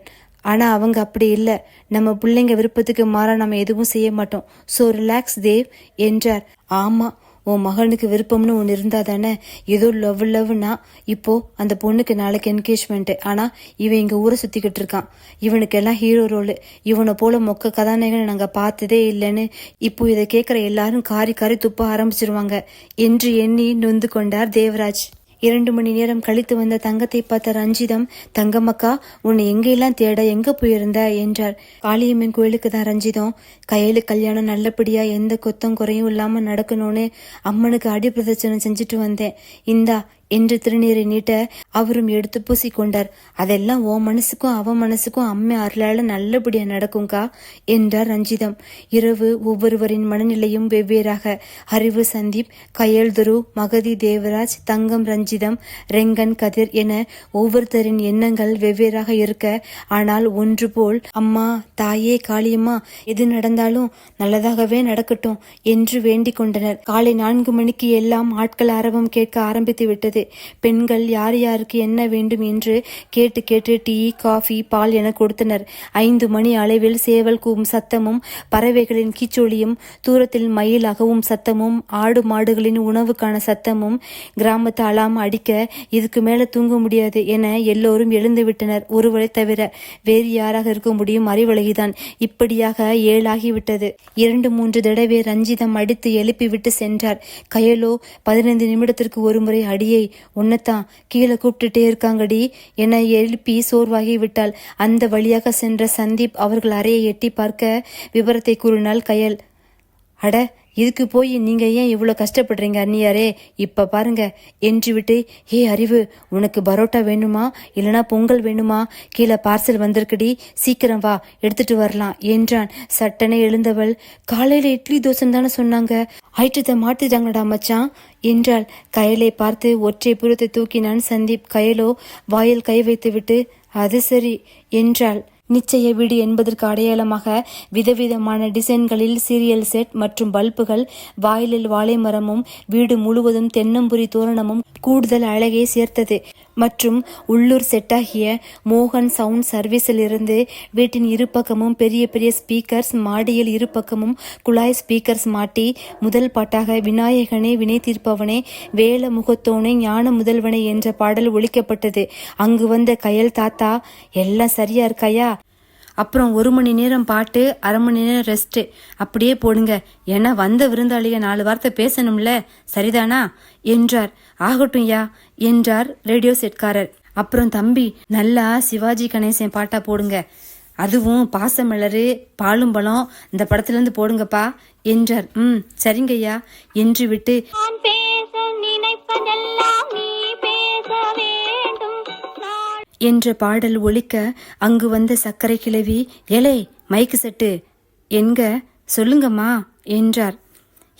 ஆனால் அவங்க அப்படி இல்லை, நம்ம பிள்ளைங்க விருப்பத்துக்கு மாற நம்ம எதுவும் செய்ய மாட்டோம், ஸோ ரிலாக்ஸ் தேவ் என்றார். ஆமாம், உன் மகனுக்கு விருப்பம்னு ஒன்று இருந்தா தானே, ஏதோ லவ்னா, இப்போ அந்த பொண்ணுக்கு நாளைக்கு என்கேஜ்மெண்ட், ஆனால் இவன் இங்கே ஊரை சுற்றிக்கிட்டு இருக்கான், இவனுக்கெல்லாம் ஹீரோ ரோலு, இவனை போல மொக்க கதாநாயகனை நாங்கள் பார்த்ததே இல்லைன்னு இப்போ இதை கேட்குற எல்லாரும் காரி காரி துப்ப ஆரம்பிச்சிருவாங்க என்று எண்ணி நொந்து கொண்டார் தேவராஜ். 2 மணி நேரம் கழித்து வந்த தங்கத்தை பார்த்த ரஞ்சிதம், தங்கம்மக்கா உன்னை எங்கெல்லாம் தேட எங்க போயிருந்த என்றார். காளியம்மன் கோயிலுக்கு தான் ரஞ்சிதம். கையலுக்கு கல்யாணம் நல்லபடியா எந்த கொத்தம் குறையும் இல்லாம நடக்கணும்னு அம்மனுக்கு அடி பிரதட்சணம் செஞ்சுட்டு வந்தேன். இந்தா என்று திருநீரை நீட்ட அவரும் எடுத்து பூசிக்கொண்டார். அதெல்லாம் ஓ மனசுக்கும் அவ மனசுக்கும் அம்மை அருளால நல்லபடியா நடக்கும்கா என்றார் ரஞ்சிதம். இரவு ஒவ்வொருவரின் மனநிலையும் வெவ்வேறாக. அறிவு சந்தீப், கயல் துரு, மகதி தேவராஜ், தங்கம் ரஞ்சிதம், ரெங்கன் கதிர் என ஒவ்வொருத்தரின் எண்ணங்கள் வெவ்வேறாக இருக்க, ஆனால் ஒன்று போல் அம்மா தாயே காளியம்மா எது நடந்தாலும் நல்லதாகவே நடக்கட்டும் என்று வேண்டிக் கொண்டனர். காலை 4 மணிக்கு எல்லாம் ஆட்கள் அரவம் கேட்க ஆரம்பித்து விட்டது. பெண்கள் யார் யாருக்கு என்ன வேண்டும் என்று கேட்டு கேட்டு டீ, காஃபி, பால் என கொடுத்தனர். 5 மணி அளவில் சேவல் கூவும் சத்தமும், பறவைகளின் கீச்சொலியும், தூரத்தில் மயில் அகவும் சத்தமும், ஆடு மாடுகளின் உணவுக்கான சத்தமும், கிராமத்து அலாம் அடிக்க இதுக்கு மேல தூங்க முடியாது என எல்லோரும் எழுந்து விட்டனர். ஒருவரை தவிர. வேறு யாராக இருக்க முடியும்? அறிவழகிதான். இப்படியாக 7 ஆகிவிட்டது. 2-3 தடவை ரஞ்சிதம் அடித்து எழுப்பிவிட்டு சென்றார். கயலோ 15 நிமிடத்திற்கு ஒரு முறை அடியை உன்னத்தான் கீழே கூப்பிட்டுட்டே இருக்காங்கடி என எழுப்பி சோர்வாகி விட்டாள். அந்த வழியாக சென்ற சந்தீப் அவர்கள் அறையை எட்டி பார்க்க விவரத்தை கூறினாள் கயல். அட, இதுக்கு போய் நீங்க ஏன் இவ்வளவு கஷ்டப்படுறீங்க அண்ணியாரே, இப்ப பாருங்க என்று விட்டு, ஏ அறிவு, உனக்கு பரோட்டா வேணுமா இல்லனா பொங்கல் வேணுமா? கீழே பார்சல் வந்திருக்குடி, சீக்கிரம் வா, எடுத்துட்டு வரலாம் என்றான். சட்டனை எழுந்தவள், காலையில இட்லி தோசை தானே சொன்னாங்க, ஐட்டத்தை மாத்திட்டாங்கடா மச்சான் என்றாள். கயலை பார்த்து ஒற்றை புறத்தை தூக்கினான் சந்தீப். கயலோ வாயில் கை வைத்து விட்டு, அது சரி என்றாள். நிச்சய வீடு என்பதற்கு அடையாளமாக விதவிதமான டிசைன்களில் சீரியல் செட் மற்றும் பல்புகள், வாயிலில் வாழை மரமும் வீடு முழுவதும் தென்னம்புரி தோரணமும் கூடுதல் அழகை சேர்த்தது. மற்றும் உள்ளூர் செட்டாகிய மோகன் சவுண்ட் சர்வீஸில் இருந்து வீட்டின் இருபக்கமும் பெரிய பெரிய ஸ்பீக்கர்ஸ், மாடியில் இருபக்கமும் குழாய் ஸ்பீக்கர்ஸ் மாட்டி முதல் பாட்டாக விநாயகனே வினை தீர்ப்பவனே வேல முகத்தோனே ஞான முதல்வனே என்ற பாடல் ஒலிக்கப்பட்டது. அங்கு வந்த கயல் தாத்தா, எல்லாம் சரியா இருக்காயா? அப்புறம் 1 மணி நேரம் பாட்டு, 1/2 மணி நேரம் ரெஸ்ட், அப்படியே போடுங்க. ஏன்னா வந்த விருந்தாளிய 4 வார்த்தை பேசணும்ல, சரிதானா என்றார். ஆகட்டும் யா என்றார் ரேடியோ செட்காரர். அப்புறம் தம்பி, நல்லா சிவாஜி கணேசன் பாட்டா போடுங்க, அதுவும் பாசமலரு பாலும் பழம் இந்த படத்துல இருந்து போடுங்கப்பா என்றார். சரிங்கய்யா என்று விட்டு என்ற பாடல் ஒலிக்க அங்கு வந்த சர்க்கரை கிழவி, ஏலே மைக்கு செட்டு எங்க சொல்லுங்கம்மா என்றார்.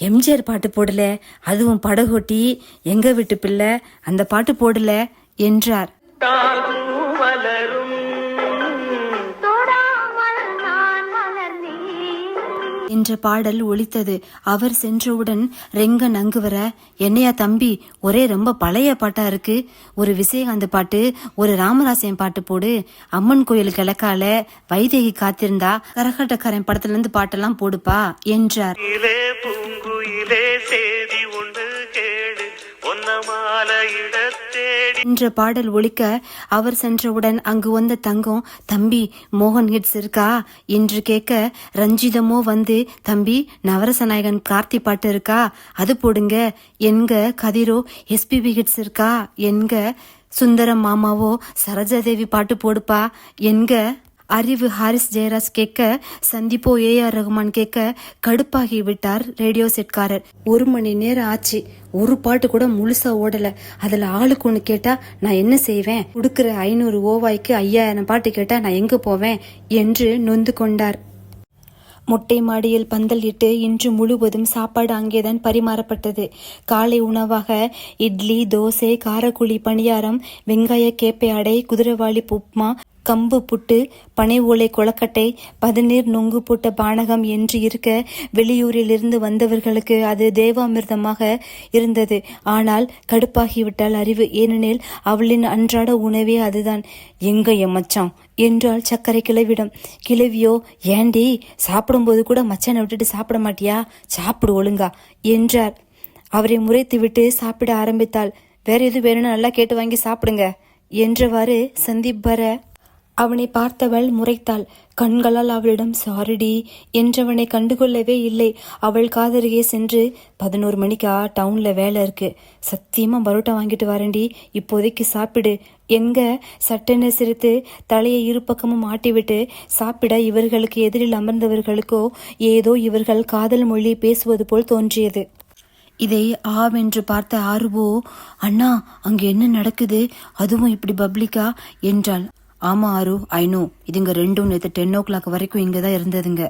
எம்ஜிஆர் பாட்டு போடல, அதுவும் படகோட்டி எங்க வீட்டு பிள்ளை, அந்த பாட்டு போடல என்றார். என்ற பாடல் ஒலித்தது. அவர் சென்றவுடன் ரெங்கன் அங்கு வர, என்னையா தம்பி, ஒரே ரொம்ப பழைய பாட்டா இருக்கு, ஒரு விஜயகாந்த் பாட்டு, ஒரு ராமராசியம் பாட்டு போடு, அம்மன் கோயில் கிழக்கால வைதேகி காத்திருந்தா கரகாட்டக்காரன் படத்துல இருந்து பாட்டெல்லாம் போடுப்பா என்றார். என்ற பாடல் ஒலிக்க அவர் சென்றவுடன் அங்கு வந்த தங்கம், தம்பி மோகன் ஹிட்ஸ் இருக்கா என்று கேட்க, ரஞ்சிதமோ வந்து, தம்பி நவரசநாயகன் கார்த்தி பாட்டு இருக்கா, அது போடுங்க என்க. கதிரோ எஸ்பிபி ஹிட்ஸ் இருக்கா என்க. சுந்தரம் மாமாவோ சரோஜாதேவி பாட்டு போடுப்பா என்க. அறிவு ஹாரிஸ் ஜெயராஜ் கேட்க, சந்திப்போ AR ரகுமான் கேட்க கடுப்பாகி விட்டார் ரேடியோ செட்காரர். 1 மணி நேரம் ஆச்சு, ஒரு பாட்டு கூட முழுசா ஓடல. அதுல ஆளுக்கு ஒண்ணு கேட்டா நான் என்ன செய்வேன்? கொடுக்கிற 500 ஓவாய்க்கு 5000 பாட்டு கேட்டா நான் எங்க போவேன் என்று நொந்து கொண்டார். மொட்டை மாடியில் பந்தல் இட்டு இன்று முழுவதும் சாப்பாடு அங்கேதான் பரிமாறப்பட்டது. காலை உணவாக இட்லி, தோசை, காரக்குழி பணியாரம், வெங்காய கேப்பை அடை, குதிரைவாளி உப்மா, கம்பு புட்டு, பனை ஓலை கொழக்கட்டை, பதநீர் நொங்கு போட்ட பானகம் என்று இருக்க, வெளியூரிலிருந்து வந்தவர்களுக்கு அது தேவாமிர்தமாக இருந்தது. ஆனால் கடுப்பாகிவிட்டால் அறிவு. ஏனெனில் அவளின் அன்றாட உணவே அதுதான். எங்க மச்சான் என்றால் சர்க்கரை கிளவிடம். கிளவியோ, ஏண்டி சாப்பிடும்போது கூட மச்சானை விட்டுட்டு சாப்பிட மாட்டியா, சாப்பிடு ஒழுங்கா என்றார். அவரை முறைத்து விட்டு சாப்பிட ஆரம்பித்தாள். வேற எது வேணும்னு நல்லா கேட்டு வாங்கி சாப்பிடுங்க என்றவாறு சந்தீப் வர, அவனை பார்த்தவள் முறைத்தாள். கண்களால் அவளிடம் சாரிடி என்றவனை கண்டுகொள்ளவே இல்லை. அவள் காதருகே சென்று 11 மணிக்கா டவுன்ல வேலை இருக்கு, சத்தியமா பரோட்டா வாங்கிட்டு வரேன்டி, இப்போதைக்கு சாப்பிடு என்க சட்டென சிரித்து தலையை இரு பக்கமும் ஆட்டிவிட்டு சாப்பிட இவர்களுக்கு எதிரில் அமர்ந்தவர்களுக்கோ ஏதோ இவர்கள் காதல் மொழி பேசுவது போல் தோன்றியது. இதை ஆவென்று பார்த்த ஆர்வோ, அண்ணா அங்க என்ன நடக்குது, அதுவும் இப்படி பப்ளிக்கா என்றாள். ஆமா ஆரு, ஐநோ, இதுங்க ரெண்டும் நேற்று 10 o'clock வரைக்கும் இங்கதான் இருந்ததுங்க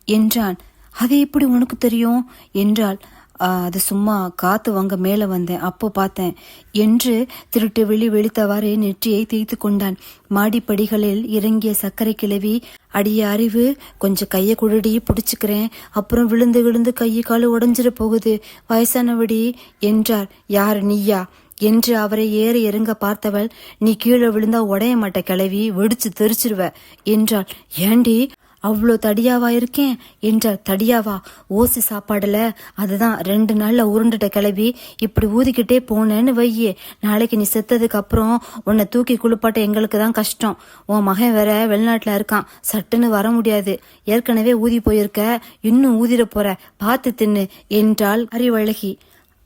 என்றான். அது எப்படி உனக்கு தெரியும் என்றாள். அது சும்மா காத்து வாங்க மேல வந்தேன், அப்போ பார்த்தேன் என்று திருட்டு விழித்தவாறே நெற்றியை தேய்த்து கொண்டான். மாடிப்படிகளில் இறங்கிய சர்க்கரை கிழவி, அடிய அறிவு, கொஞ்சம் கைய குழடி புடிச்சுக்கிறேன், அப்புறம் விழுந்து விழுந்து கையை காலு உடஞ்சிட போகுது, வயசானவடி என்றார். யார், நீயா என்று அவரை ஏற இறங்க பார்த்தவள், நீ கீழே விழுந்தா உடைய மாட்ட கிளவி, வெடிச்சு தெரிச்சிருவ என்றாள். ஏண்டி அவ்வளோ தடியாவா இருக்கேன் என்றாள். தடியாவா, ஓசி சாப்பாடுல அதுதான் 2 நாள்ல உருண்டுட்ட கிளவி, இப்படி ஊதிக்கிட்டே போனேன்னு வையே, நாளைக்கு நீ செத்ததுக்கு அப்புறம் உன்னை தூக்கி குளிப்பாட்ட எங்களுக்கு தான் கஷ்டம். உன் மகன் வேற வெளிநாட்டுல இருக்கான், சட்டுன்னு வர முடியாது, ஏற்கனவே ஊதி போயிருக்க, இன்னும் ஊதிட போற, பார்த்து தின்னு என்றாள் அறிவழகி.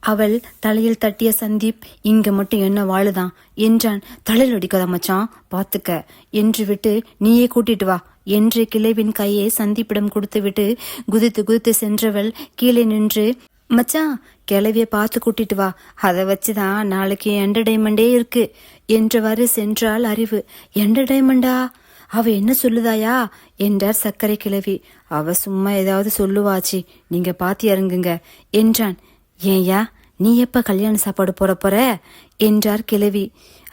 அவள் தலையில் தட்டிய சந்தீப், இங்க மட்டும் என்ன வாழுதான் என்றான். தலையில் அடிக்காத மச்சான், பாத்துக்க என்று விட்டு, நீயே கூட்டிட்டு வா என்று கிளைவின் கையை சந்தீப்பிடம் கொடுத்து விட்டு குதித்து குதித்து சென்றவள் கீழே நின்று, மச்சான் கிளவிய பார்த்து கூட்டிட்டு வா, அதை வச்சுதான் நாளைக்கு என்டர்டைன்மெண்டே இருக்கு என்றவாறு சென்றாள் அறிவு. என்டர்டைன்மெண்டா, அவ என்ன சொல்லுதாயா என்றார் சர்க்கரை கிழவி. அவ சும்மா ஏதாவது சொல்லுவாச்சு, நீங்க பாத்தி இறங்குங்க என்றான். ஏயா, நீ எப்ப கல்யாண சாப்பாடு போற என்றார் கிழவி.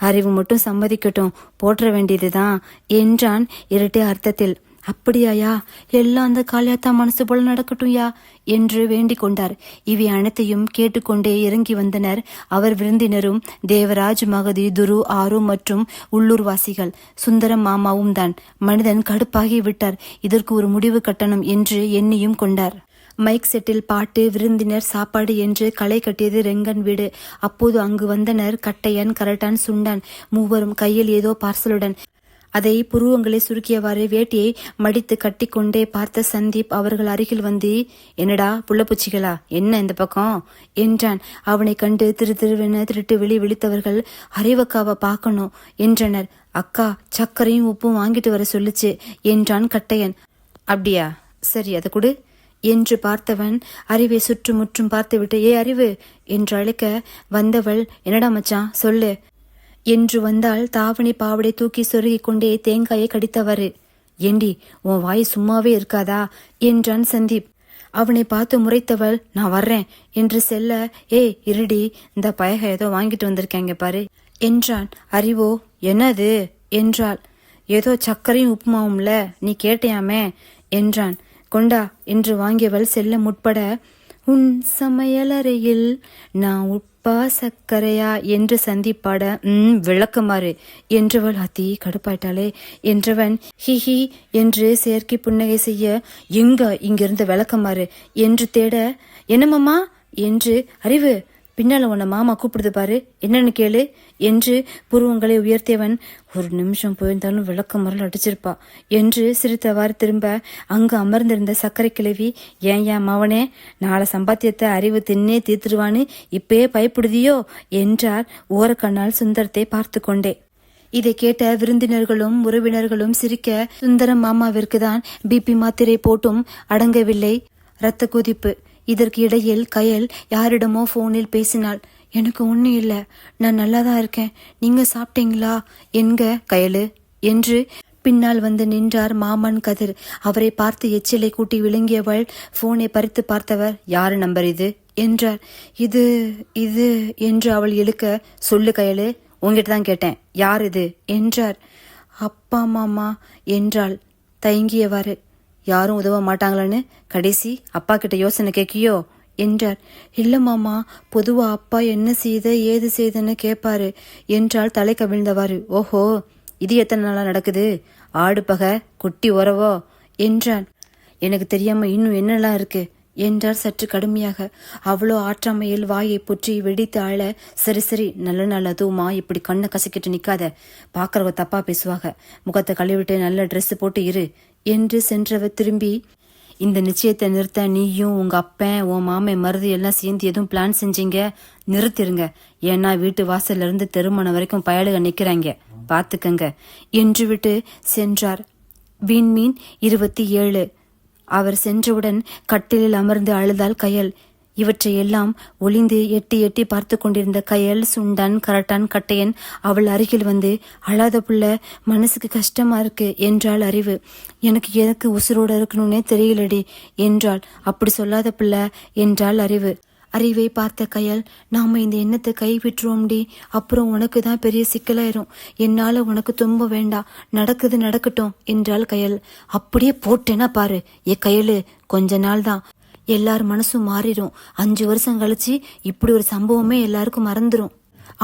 அறிவு மட்டும் சம்மதிக்கட்டும், போற்ற வேண்டியதுதான் என்றான் இரட்டை அர்த்தத்தில். அப்படியாயா, எல்லாம் அந்த காளியாத்தா மனசு போல நடக்கட்டும் யா என்று வேண்டிக் கொண்டார். இவை அனைத்தையும் கேட்டுக்கொண்டே இறங்கி வந்தனர் அவர் விருந்தினரும், தேவராஜ், மகதி, துரு, ஆரு மற்றும் உள்ளூர்வாசிகள். சுந்தரம் மாமாவும் தான். மனிதன் கடுப்பாகி விட்டார், இதற்கு ஒரு முடிவு கட்டணும் என்று எண்ணியும் கொண்டார். மைக் செட்டில் பாட்டு, விருந்தினர், சாப்பாடு என்று களை கட்டியது ரெங்கன் வீடு. அப்போது அங்கு வந்தனர் கட்டையன், கரட்டான், சுண்டான், மூவரும் கையில் ஏதோ பார்சலுடன். அதை புருவங்களை சுருக்கியவாறு வேட்டியை மடித்து கட்டி கொண்டே பார்த்த சந்தீப் அவர்கள் அருகில் வந்து, என்னடா புள்ளப்பூச்சிகளா, என்ன இந்த பக்கம் என்றான். அவனை கண்டு திருவென திருட்டு விழித்தவர்கள், அறிவக்காவை பார்க்கணும் என்றனர். அக்கா சர்க்கரையும் உப்பும் வாங்கிட்டு வர சொல்லுச்சு என்றான் கட்டையன். அப்படியா, சரி அதை கொடு என்று பார்த்தவன் அறிவை சுற்றுமுற்றும் பார்த்துவிட்டு, ஏ அறிவு என்று அழைக்க வந்தவள், என்னடா மச்சான் சொல்லு என்று வந்தால் தாவணி பாவடை தூக்கி சொருகி கொண்டே தேங்காயை கடித்தவரு. ஏண்டி உன் வாய் சும்மாவே இருக்காதா என்றான் சந்தீப். அவனை பார்த்து முறைத்தவள், நான் வர்றேன் என்று செல்ல, இருடி, இந்த பயக ஏதோ வாங்கிட்டு வந்திருக்காங்க பாரு என்றான். அறிவோ, என்னது என்றாள். ஏதோ சர்க்கரையும் உப்புமாவும்ல, நீ கேட்டியாமே என்றான். கொண்டா என்று வாங்கியவள் செல்ல முற்பட, உன் சமையலறையில் நான் உப்பா சர்க்கரையா என்று சந்திப்பாட, விளக்குமாறு என்றவள். அத்தி கடுப்பாயிட்டாளே என்றவன் ஹிஹி என்று செயற்கை புன்னகை செய்ய, இங்கிருந்து விளக்குமாறு என்று தேட, என்னமாமா என்று, அறிவு பின்னால உன்னை மாமா கூப்பிடுது பாரு, என்னன்னு கேளு என்று புருவங்களை உயர்த்தியவன், ஒரு நிமிஷம் போயிருந்தாலும் விளக்க மரல் அடிச்சிருப்பா என்று சிரித்தவாறு திரும்ப அங்கு அமர்ந்திருந்த சர்க்கரை கிழவி, ஏன் மவனே, நாளை சம்பாத்தியத்தை அறிவு தின்னே தீர்த்துருவான்னு இப்பயே பயப்படுதியோ என்றார் ஓரக்கண்ணால் சுந்தரத்தை பார்த்து கொண்டே. இதை கேட்ட விருந்தினர்களும் உறவினர்களும் சிரிக்க, சுந்தரம் மாமாவிற்கு தான் பிபி மாத்திரை போட்டும் அடங்கவில்லை இரத்த கொதிப்பு. இதற்கு இடையில் கயல் யாரிடமோ போனில் பேசினாள். எனக்கு ஒன்றும் இல்லை, நான் நல்லாதான் இருக்கேன், நீங்க சாப்பிட்டீங்களா என்க கயலு என்று பின்னால் வந்து நின்றார் மாமன் கதிர். அவரை பார்த்து எச்சிலை கூட்டி விழுங்கியவள் போனை பறித்து பார்த்தவர், யாரு நம்பர் இது என்றார். இது இது என்று அவள் இழுக்க, சொல்லு கயலு, உங்ககிட்ட தான் கேட்டேன், யார் இது என்றார். அப்பா மாமா என்றாள் தயங்கியவாறு. யாரும் உதவ மாட்டாங்களான்னு கடைசி அப்பா கிட்ட யோசனை கேட்கியோ என்றார். இல்ல மாமா, பொதுவா அப்பா என்ன செய்த ஏது செய்தன்னு கேட்பாரு என்றால் தலை கவிழ்ந்தவாறு. ஓஹோ, இது எத்தனை நாளா நடக்குது, ஆடு பகை குட்டி உறவோ என்றான். எனக்கு தெரியாம இன்னும் என்னெல்லாம் இருக்கு என்றார் சற்று கடுமையாக. அவ்வளோ ஆற்றாமையில் வாயை புற்றி வெடித்து ஆள, சரி நல்லதுமா, இப்படி கண்ணை கசக்கிட்டு நிக்காத, பாக்குறவ தப்பா பேசுவாங்க, முகத்தை கழுவிட்டு நல்ல ட்ரெஸ் போட்டு இரு என்று சென்றவர் திரும்பி, இந்த நிச்சயத்தை நிறுத்த நீயும் உங்க அப்பன் உன் மாமை மருது எல்லாம் சேர்ந்து எதுவும் பிளான் செஞ்சீங்க, நிறுத்திருங்க. ஏன்னா வீட்டு வாசல்ல இருந்து திருமணம் வரைக்கும் பயலுக நிக்கிறாங்க, பாத்துக்கங்க என்று விட்டு சென்றார். விண்மீன் 27. அவர் சென்றவுடன் கட்டிலில் அமர்ந்து அழுதாள் கயல். இவற்றையெல்லாம் ஒளிந்து எட்டி எட்டி பார்த்து கொண்டிருந்த கயல், சுண்டான், கரட்டான், கட்டையன் அவள் அருகில் வந்து, அழாத புள்ள, மனசுக்கு கஷ்டமா இருக்கு என்றாள் அறிவு. எனக்கு உசுரோட இருக்கணும்னே தெரியலடி என்றாள். அப்படி சொல்லாத பிள்ளை என்றாள் அறிவு. அறிவை பார்த்த கயல், நாம இந்த எண்ணத்தை கைவிட்டுருவோம்டி, அப்புறம் உனக்கு தான் பெரிய சிக்கலாயிரும், என்னால உனக்கு துன்ப வேண்டாம், நடக்குது நடக்கட்டும் என்றாள் கயல். அப்படியே போட்டேன்னா பாரு ஏ கயலு, கொஞ்ச நாள் தான், எல்லார் மனசும் மாறிடும், 5 வருஷம் கழிச்சு இப்படி ஒரு சம்பவமே எல்லாருக்கும் மறந்துடும்.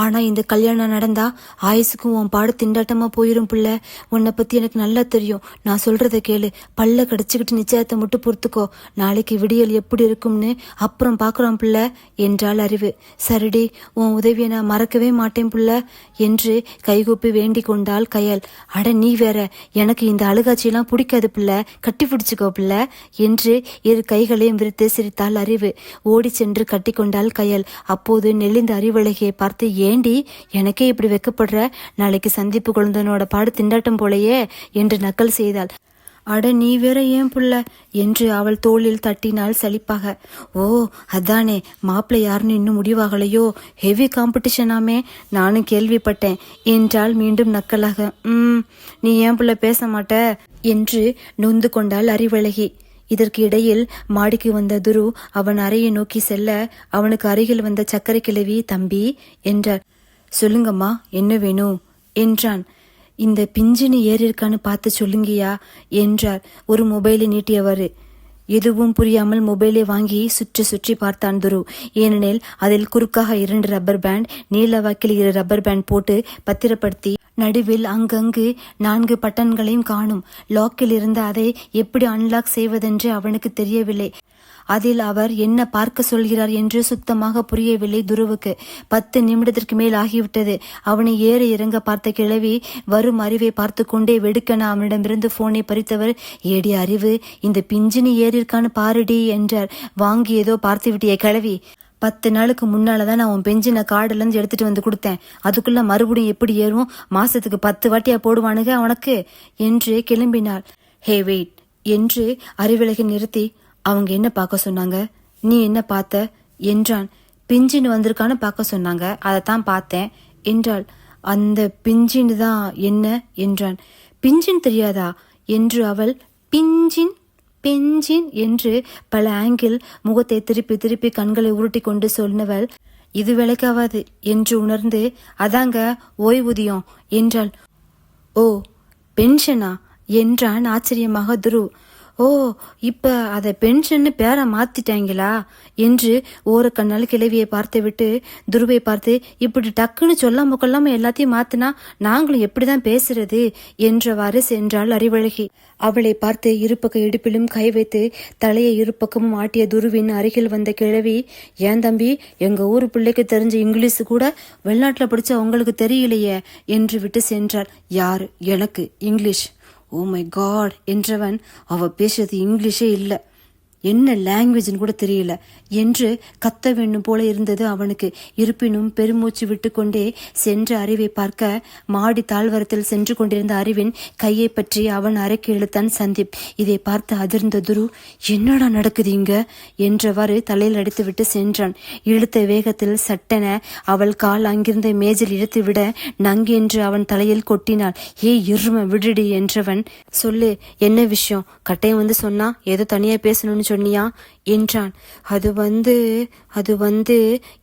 ஆனா இந்த கல்யாணம் நடந்தா ஆயுசுக்கும் உன் பாடு திண்டாட்டமா போயிரும் புள்ள. உன்னை பத்தி எனக்கு நல்லா தெரியும், நான் சொல்றத கேளு, பல்ல கடிச்சுக்கிட்டு நிச்சயத்தை மட்டும் பொறுத்துக்கோ, நாளைக்கு விடியல் எப்படி இருக்கும்னு அப்புறம் பாக்குறோம் புள்ள என்றாள் அறிவு. சரிடி, உன் உதவியை நான் மறக்கவே மாட்டேன் புள்ள என்று கைகூப்பி வேண்டி கொண்டாள் கயல். அட நீ வேற, எனக்கு இந்த அழுகாட்சியெல்லாம் பிடிக்காது புள்ள, கட்டி பிடிச்சுக்கோ புள்ள என்று 2 கைகளையும் விரித்து சிரித்தாள் அறிவு. ஓடி சென்று கட்டி கொண்டாள் கயல். அப்போது நெளிந்த அறிவழகியை பார்த்து, ஏண்டி எனக்கே இப்படி வெக்கப்படுற, நாளைக்கு சந்திப்பு குழந்தனோட பாடு திண்டாட்டம் போலையே என்று நக்கல் செய்தாள். அட நீ வேற ஏன் புள்ள என்று அவள் தோளில் தட்டினாள் சலிப்பாக. ஓ அதானே, மாப்பிள்ளை யாருன்னு இன்னும் முடிவாகலையோ, ஹெவி காம்படிஷனாமே, நானும் கேள்விப்பட்டேன் என்றாள் மீண்டும் நக்கலாக. நீ ஏன் புள்ள பேச மாட்ட என்று நொந்து கொண்டாள் அறிவழகி. இதற்கு இடையில் மாடிக்கு வந்த துரு அவன் அறையை நோக்கி செல்ல, அவனுக்கு அருகில் வந்த சக்கரை கிழவி, தம்பி என்றார். சொல்லுங்கம்மா, என்ன வேணும் என்றான். இந்த பிஞ்சினு ஏறிருக்கான்னு பார்த்து சொல்லுங்கயா என்றார் ஒரு மொபைலை நீட்டியவாறு. எதுவும் புரியாமல் மொபைலை வாங்கி சுற்றி பார்த்தான் துரு. ஏனெனில் அதில் குறுக்காக 2 ரப்பர் பேண்ட், நீல வாக்கில் 2 ரப்பர் பேண்ட் போட்டு பத்திரப்படுத்தி, நடுவில் அங்கங்கு 4 பட்டன்களையும் காணும். லாக்கில் இருந்த அதை எப்படி அன்லாக் செய்வதென்று அவனுக்கு தெரியவில்லை. அதில் அவர் என்ன பார்க்க சொல்கிறார் என்று சுத்தமாக புரியவில்லை துருவுக்கு. 10 நிமிடத்திற்கு மேல் ஆகிவிட்டது. அவனை ஏற இறங்க பார்த்த கிழவி வரும் அறிவை பார்த்து கொண்டே வெடுக்கென அவனிடமிருந்து போனை பறித்தவர், ஏடி அறிவு, இந்த பிஞ்சினி ஏறிருக்கான்னு பாருடி என்றார். வாங்கி ஏதோ பார்த்து விட்டிய கிழவி, 10 நாளுக்கு முன்னாலதான் நான் உன் பெஞ்சின கார்டுல இருந்து எடுத்துட்டு வந்து கொடுத்தேன், அதுக்குள்ள மறுபடியும் எப்படி ஏறும், மாசத்துக்கு 10 வாட்டியா போடுவானுங்க உனக்கு என்று கிளம்பினாள். ஹே வெயிட் என்று அறிவிலகை நிறுத்தி, அவங்க என்ன பார்க்க சொன்னாங்க, நீ என்ன பார்த்த என்றான். பிஞ்சின்னு வந்திருக்கான்னு பார்க்க சொன்னாங்க, அதைத்தான் பார்த்தேன் என்றாள். அந்த பிஞ்சின்னு தான் என்ன என்றான். பிஞ்சின் தெரியாதா என்று அவள், பிஞ்சின் பெஞ்சின் என்று பல ஆங்கிள் முகத்தை திருப்பி கண்களை உருட்டி கொண்டு சொன்னவள், இது விளக்காவாது என்று உணர்ந்து, அதாங்க ஓய்வூதியம் என்றாள். ஓ பென்ஷனா என்றான் ஆச்சரியமாக துரு. ஓ இப்ப அத பென்ஷன்னு பேரை மாத்திட்டாங்களா என்று ஓரக்கண்ணால் கிழவியை பார்த்து விட்டு துருவை பார்த்து, இப்படி டக்குன்னு சொல்லாம கொள்ளாம எல்லாத்தையும் மாத்தினா நாங்களும் எப்படிதான் பேசுறது என்றவாறு சென்றாள் அறிவழகி. அவளை பார்த்து இருபக்க இடுப்பிலும் கை வைத்து தலையை இருபக்கமும் ஆட்டிய துருவின் அருகில் வந்த கிழவி, ஏன் தம்பி, எங்க ஊரு பிள்ளைக்கு தெரிஞ்ச இங்கிலீஷ் கூட வெளிநாட்டுல படிச்ச உங்களுக்கு தெரியலையே என்று விட்டு சென்றாள். யார், எனக்கு இங்கிலீஷ்? ஓ மை காட் என்றவன், அவ பேசுறது இங்கிலீஷே இல்லை, என்ன லாங்குவேஜ்னு கூட தெரியல என்று கத்த வேண்டும் போல இருந்தது அவனுக்கு. இருப்பினும் பெருமூச்சு விட்டு கொண்டே சென்ற அறிவை பார்க்க மாடி தாழ்வரத்தில் சென்று கொண்டிருந்த அறிவின் கையை பற்றி அவன் அறைக்கு இழுத்தான் சந்தீப். இதை பார்த்து அதிர்ந்த துரு, என்னடா நடக்குது இங்க என்றவாறு தலையில் அடித்து விட்டு சென்றான். இழுத்த வேகத்தில் சட்டென அவள் கால் அங்கிருந்த மேஜில் இழுத்து விட நங்கு என்று அவன் தலையில் கொட்டினாள். ஏ இரும விடுடி என்றவன், சொல்லு என்ன விஷயம், கட்டையும் வந்து சொன்னா ஏதோ தனியா பேசணும்னு சொன்னியா என்றான். அது வந்து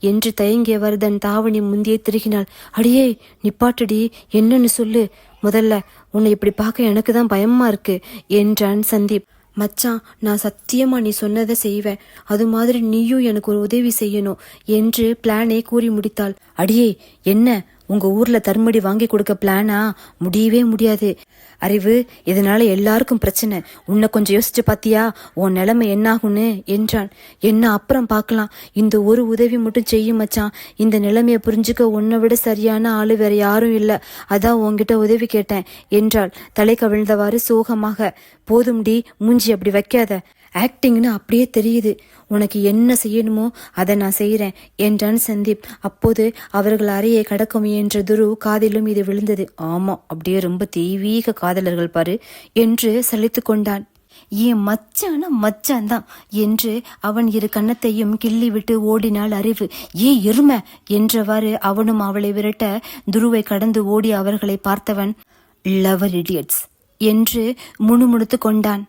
என்று தயங்கியவர் தன் தாவணி முந்தியே திருகினாள். அடியே நிப்பாட்டடி, என்னன்னு சொல்லு, முதல்ல உன்னை இப்படி பார்க்க எனக்கு தான் பயமா இருக்கு என்றான் சந்தீப். மச்சான், நான் சத்தியமா நீ சொன்னதை செய்வேன், அது மாதிரி நீயும் எனக்கு ஒரு உதவி செய்யணும் என்று பிளானை கூறி முடித்தாள். அடியே என்ன உங்க ஊர்ல தர்மடி வாங்கி கொடுக்க பிளானா? முடியவே முடியாது அறிவு. இதனால எல்லாருக்கும் பிரச்சனை. உன்னை கொஞ்சம் யோசிச்சு பாத்தியா? உன் நிலைமை என்னாகும்னு என்றான். என்ன அப்புறம் பார்க்கலாம். இந்த ஒரு உதவி மட்டும் செய்யும் மச்சான். இந்த நிலைமையை புரிஞ்சுக்க உன்னை விட சரியான ஆளு வேற யாரும் இல்ல. அதான் உன்கிட்ட உதவி கேட்டேன் என்றாள் தலை கவிழ்ந்தவாறு சோகமாக. போதும்டி, மூஞ்சி அப்படி வைக்காத. ஆக்டிங்னு அப்படியே தெரியுது. உனக்கு என்ன செய்யணுமோ அதை நான் செய்யறேன் என்றான் சந்தீப். அப்போது அவர்கள் அறையை கடக்க முயன்ற துரு காதிலும் இது விழுந்தது. ஆமா, அப்படியே ரொம்ப தெய்வீக காதலர்கள் பாரு என்று சலித்து கொண்டான். ஏன் மச்சானா மச்சான் தான் என்று அவன் இரு கன்னத்தையும் கிள்ளி விட்டு ஓடினாள் அறிவு. ஏ எருமை என்றவாறு அவனும் அவளை விரட்ட துருவை கடந்து ஓடி அவர்களை பார்த்தவன் லவர் இடியட்ஸ் என்று முணுமுணுத்து கொண்டான்.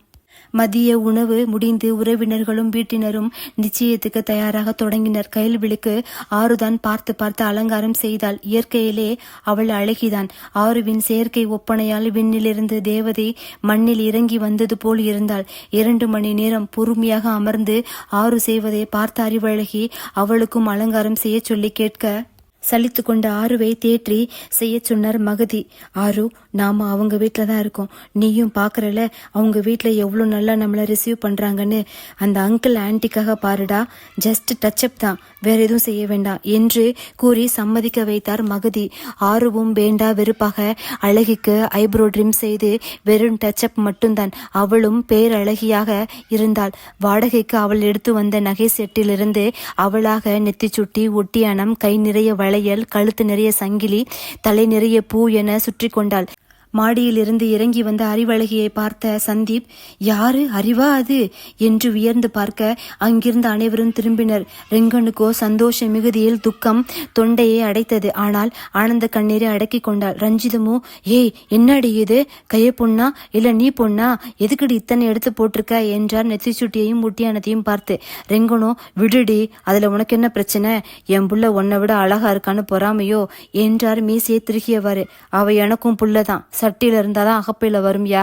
மதிய உணவு முடிந்து உறவினர்களும் வீட்டினரும் நிச்சயத்துக்கு தயாராக தொடங்கினர். கைல்விழுக்கு ஆறுதான் பார்த்து பார்த்து அலங்காரம் செய்தாள். இயற்கையிலே அவள் அழகிதான். ஆறுவின் செயற்கை ஒப்பனையால் விண்ணிலிருந்து தேவதை மண்ணில் இறங்கி வந்தது போல் இருந்தாள். 2 மணி நேரம் பொறுமையாக அமர்ந்து ஆறு செய்வதை பார்த்த அறிவழகி அவளுக்கும் அலங்காரம் செய்ய சொல்லி கேட்க சலித்து கொண்ட ஆறுவை தேற்றி செய்ய சொன்னார் மகதி. ஆறு, நாம அவங்க வீட்டில தான் இருக்கோம். நீயும் பாக்குறல அவங்க வீட்டுல எவ்வளவு நல்லா நம்மள ரிசீவ் பண்றாங்கன்னு. அந்த அங்கிள் ஆன்டிக்காக பாருடா. ஜஸ்ட் டச்சப் தான், வேற எதுவும் செய்ய வேண்டாம் என்று கூறி சம்மதிக்க வைத்தார் மகதி. ஆறுவும் வேண்டா வெறுப்பாக அழகிக்கு ஐப்ரோ ட்ரிம் செய்து வெறும் டச்சப் மட்டும்தான். அவளும் பேரழகியாக இருந்தாள். வாடகைக்கு அவள் எடுத்து வந்த நகை செட்டிலிருந்து அவளாக நெத்தி சுட்டி, ஒட்டியானம், கை நிறைய வளையல், கழுத்து நிறைய சங்கிலி, தலை நிறைய பூ என சுற்றி கொண்டாள். மாடியிலிருந்து இறங்கி வந்த அறிவழகியை பார்த்த சந்தீப், யாரு அறிவா அது என்று வியர்ந்து பார்க்க அங்கிருந்த அனைவரும் திரும்பினர். ரெங்கனுக்கோ சந்தோஷ மிகுதியில் துக்கம் தொண்டையை அடைத்தது. ஆனால் ஆனந்த கண்ணீரை அடக்கி கொண்டாள். ரஞ்சிதமோ, ஏய் என்னடி இது, கைய பொண்ணா இல்ல நீ பொண்ணா, எதுக்கடி இத்தனை எடுத்து போட்டிருக்க என்றார் நெத்திச்சுட்டியையும் முட்டியானத்தையும் பார்த்து. ரெங்கனோ, விடுடி, அதுல உனக்கு என்ன பிரச்சனை, என் புள்ள உன்னை விட அழகா இருக்கான்னு பொறாமையோ என்றார் மீசையை திருகியவாறு. அவ எனக்கும் புள்ளதான், சட்டியில இருந்தாதான் அகப்பையில வரும் யா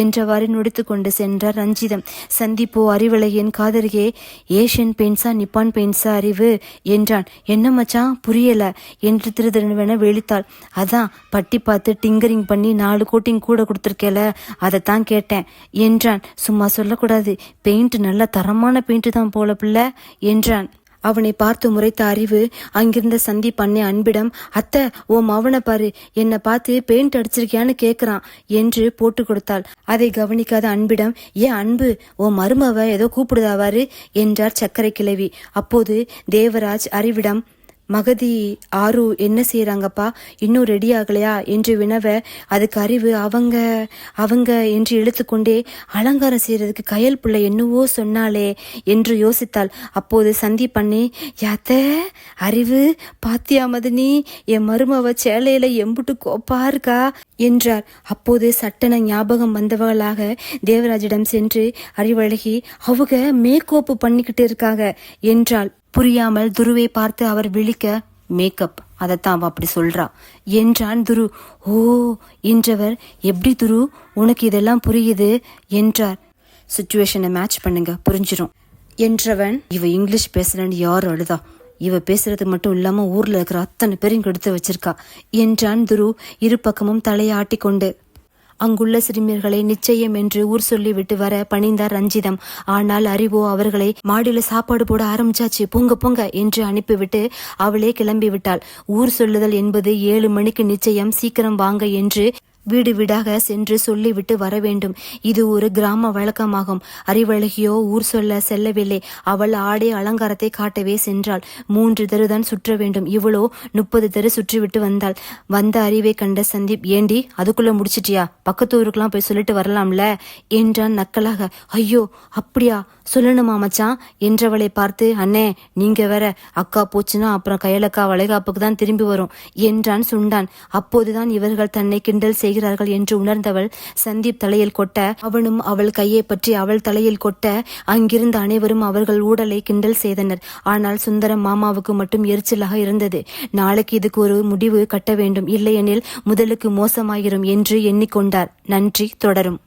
என்றவாறு நொடித்து கொண்டு சென்றார் ரஞ்சிதம். சந்திப்போ அறிவழகியின் காதருகே, ஏஷியன் பெயிண்ட்ஸா நிப்பான் பெயிண்ட்ஸா அறிவு என்றான். என்ன மச்சான் புரியல என்று திருதிருவென வெளித்தாள். அதான் பட்டி பார்த்து டிங்கரிங் பண்ணி 4 கோட்டிங் கூட கொடுத்துருக்கேல, அதைத்தான் கேட்டேன் என்றான். சும்மா சொல்லக்கூடாது, பெயிண்ட் நல்ல தரமான பெயிண்ட் தான் போல பிள்ளை என்றான். அவனை பார்த்து முறைத்த அறிவு அங்கிருந்த சந்தீப் அண்ணே அன்பிடம், அத்தை ஓ மவனை பாரு, என்னை பார்த்து பெயிண்ட் அடிச்சிருக்கியான்னு கேக்குறான் என்று போட்டு கொடுத்தாள். அதை கவனிக்காத அன்பிடம், ஏன் அன்பு, ஓ மருமவ ஏதோ கூப்பிடுதாவாரு என்றார் சர்க்கரை கிழவி. அப்போது தேவராஜ் அறிவிடம், மகதி ஆறு என்ன செய்யறாங்கப்பா, இன்னும் ரெடி ஆகலையா என்று வினவ, அதுக்கு அறிவு அவங்க என்று இழுத்துக்கொண்டே, அலங்காரம் செய்யறதுக்கு கயல் பிள்ளை என்னவோ சொன்னாலே என்று யோசித்தாள். அப்போது சந்தீப் பண்ணி, யாத்த அறிவு பாத்தியா மதனி, என் மருமவ சேலையில எம்புட்டு கோப்பா இருக்கா என்றார். அப்போது சட்டன ஞாபகம் வந்தவர்களாக தேவராஜிடம் சென்று, அறிவழகி அவங்க மேக்கோப்பு பண்ணிக்கிட்டு இருக்காங்க என்றாள். புரியாமல் துருவை பார்த்து அவர் விழிக்க, மேக்கப், அதைத்தான் அவ அப்படி சொல்றா என்றான் துரு. ஓ என்றவர், எப்படி துரு உனக்கு இதெல்லாம் புரியுது என்றார். சிச்சுவேஷனை மேட்ச் பண்ணுங்க புரிஞ்சிடும் என்றவன், இவ இங்கிலீஷ் பேசுறேன்னு யார் அழுதா, இவ பேசுறது மட்டும் இல்லாம ஊர்ல இருக்கிற அத்தனை பேரையும் கெடுத்து வச்சிருக்கா என்றான் துரு இரு பக்கமும் தலையை ஆட்டிக்கொண்டு. அங்குள்ள சிறுமியர்களை நிச்சயம் என்று ஊர் சொல்லிவிட்டு வர பணிந்தார் ரஞ்சிதம். ஆனால் அறிவோ அவர்களை மாடியில சாப்பாடு போட ஆரம்பிச்சாச்சு, பொங்க பொங்க என்று அனுப்பிவிட்டு அவளே கிளம்பி விட்டாள். ஊர் சொல்லுதல் என்பது 7 மணிக்கு நிச்சயம், சீக்கிரம் வாங்க என்று வீடு வீடாக சென்று சொல்லிவிட்டு வர வேண்டும். இது ஒரு கிராம வழக்கமாகும். அறிவழகியோ ஊர் சொல்ல செல்லவில்லை. அவள் ஆடை அலங்காரத்தை காட்டவே சென்றாள். 3 தெருதான் சுற்ற வேண்டும். இவளோ 30 தெரு சுற்றிவிட்டு வந்தாள். வந்த அறிவை கண்ட சந்தீப், ஏண்டி அதுக்குள்ள முடிச்சிட்டியா, பக்கத்து ஊருக்கெல்லாம் போய் சொல்லிட்டு வரலாம்ல என்றான் நக்கலாக. ஐயோ அப்படியா, சொல்லணுமா மச்சான் என்றவளை பார்த்து, அண்ணே நீங்க வேற, அக்கா போச்சுன்னா அப்புறம் கையலக்கா வளைகாப்புக்கு தான் திரும்பி வரும் என்றான் சுண்டான். அப்போதுதான் இவர்கள் தன்னை கிண்டல் செய்கிறார்கள் என்று உணர்ந்தவள் சந்தீப் தலையில் கொட்ட, அவனும் அவள் கையை பற்றி அவள் தலையில் கொட்ட, அங்கிருந்த அனைவரும் அவர்கள் ஊடலை கிண்டல் செய்தனர். ஆனால் சுந்தரம் மாமாவுக்கு மட்டும் எரிச்சலாக இருந்தது. நாளைக்கு இதுக்கு ஒரு முடிவு கட்ட வேண்டும், இல்லையெனில் முதலுக்கு மோசமாயிரும் என்று எண்ணிக்கொண்டார். நன்றி, தொடரும்.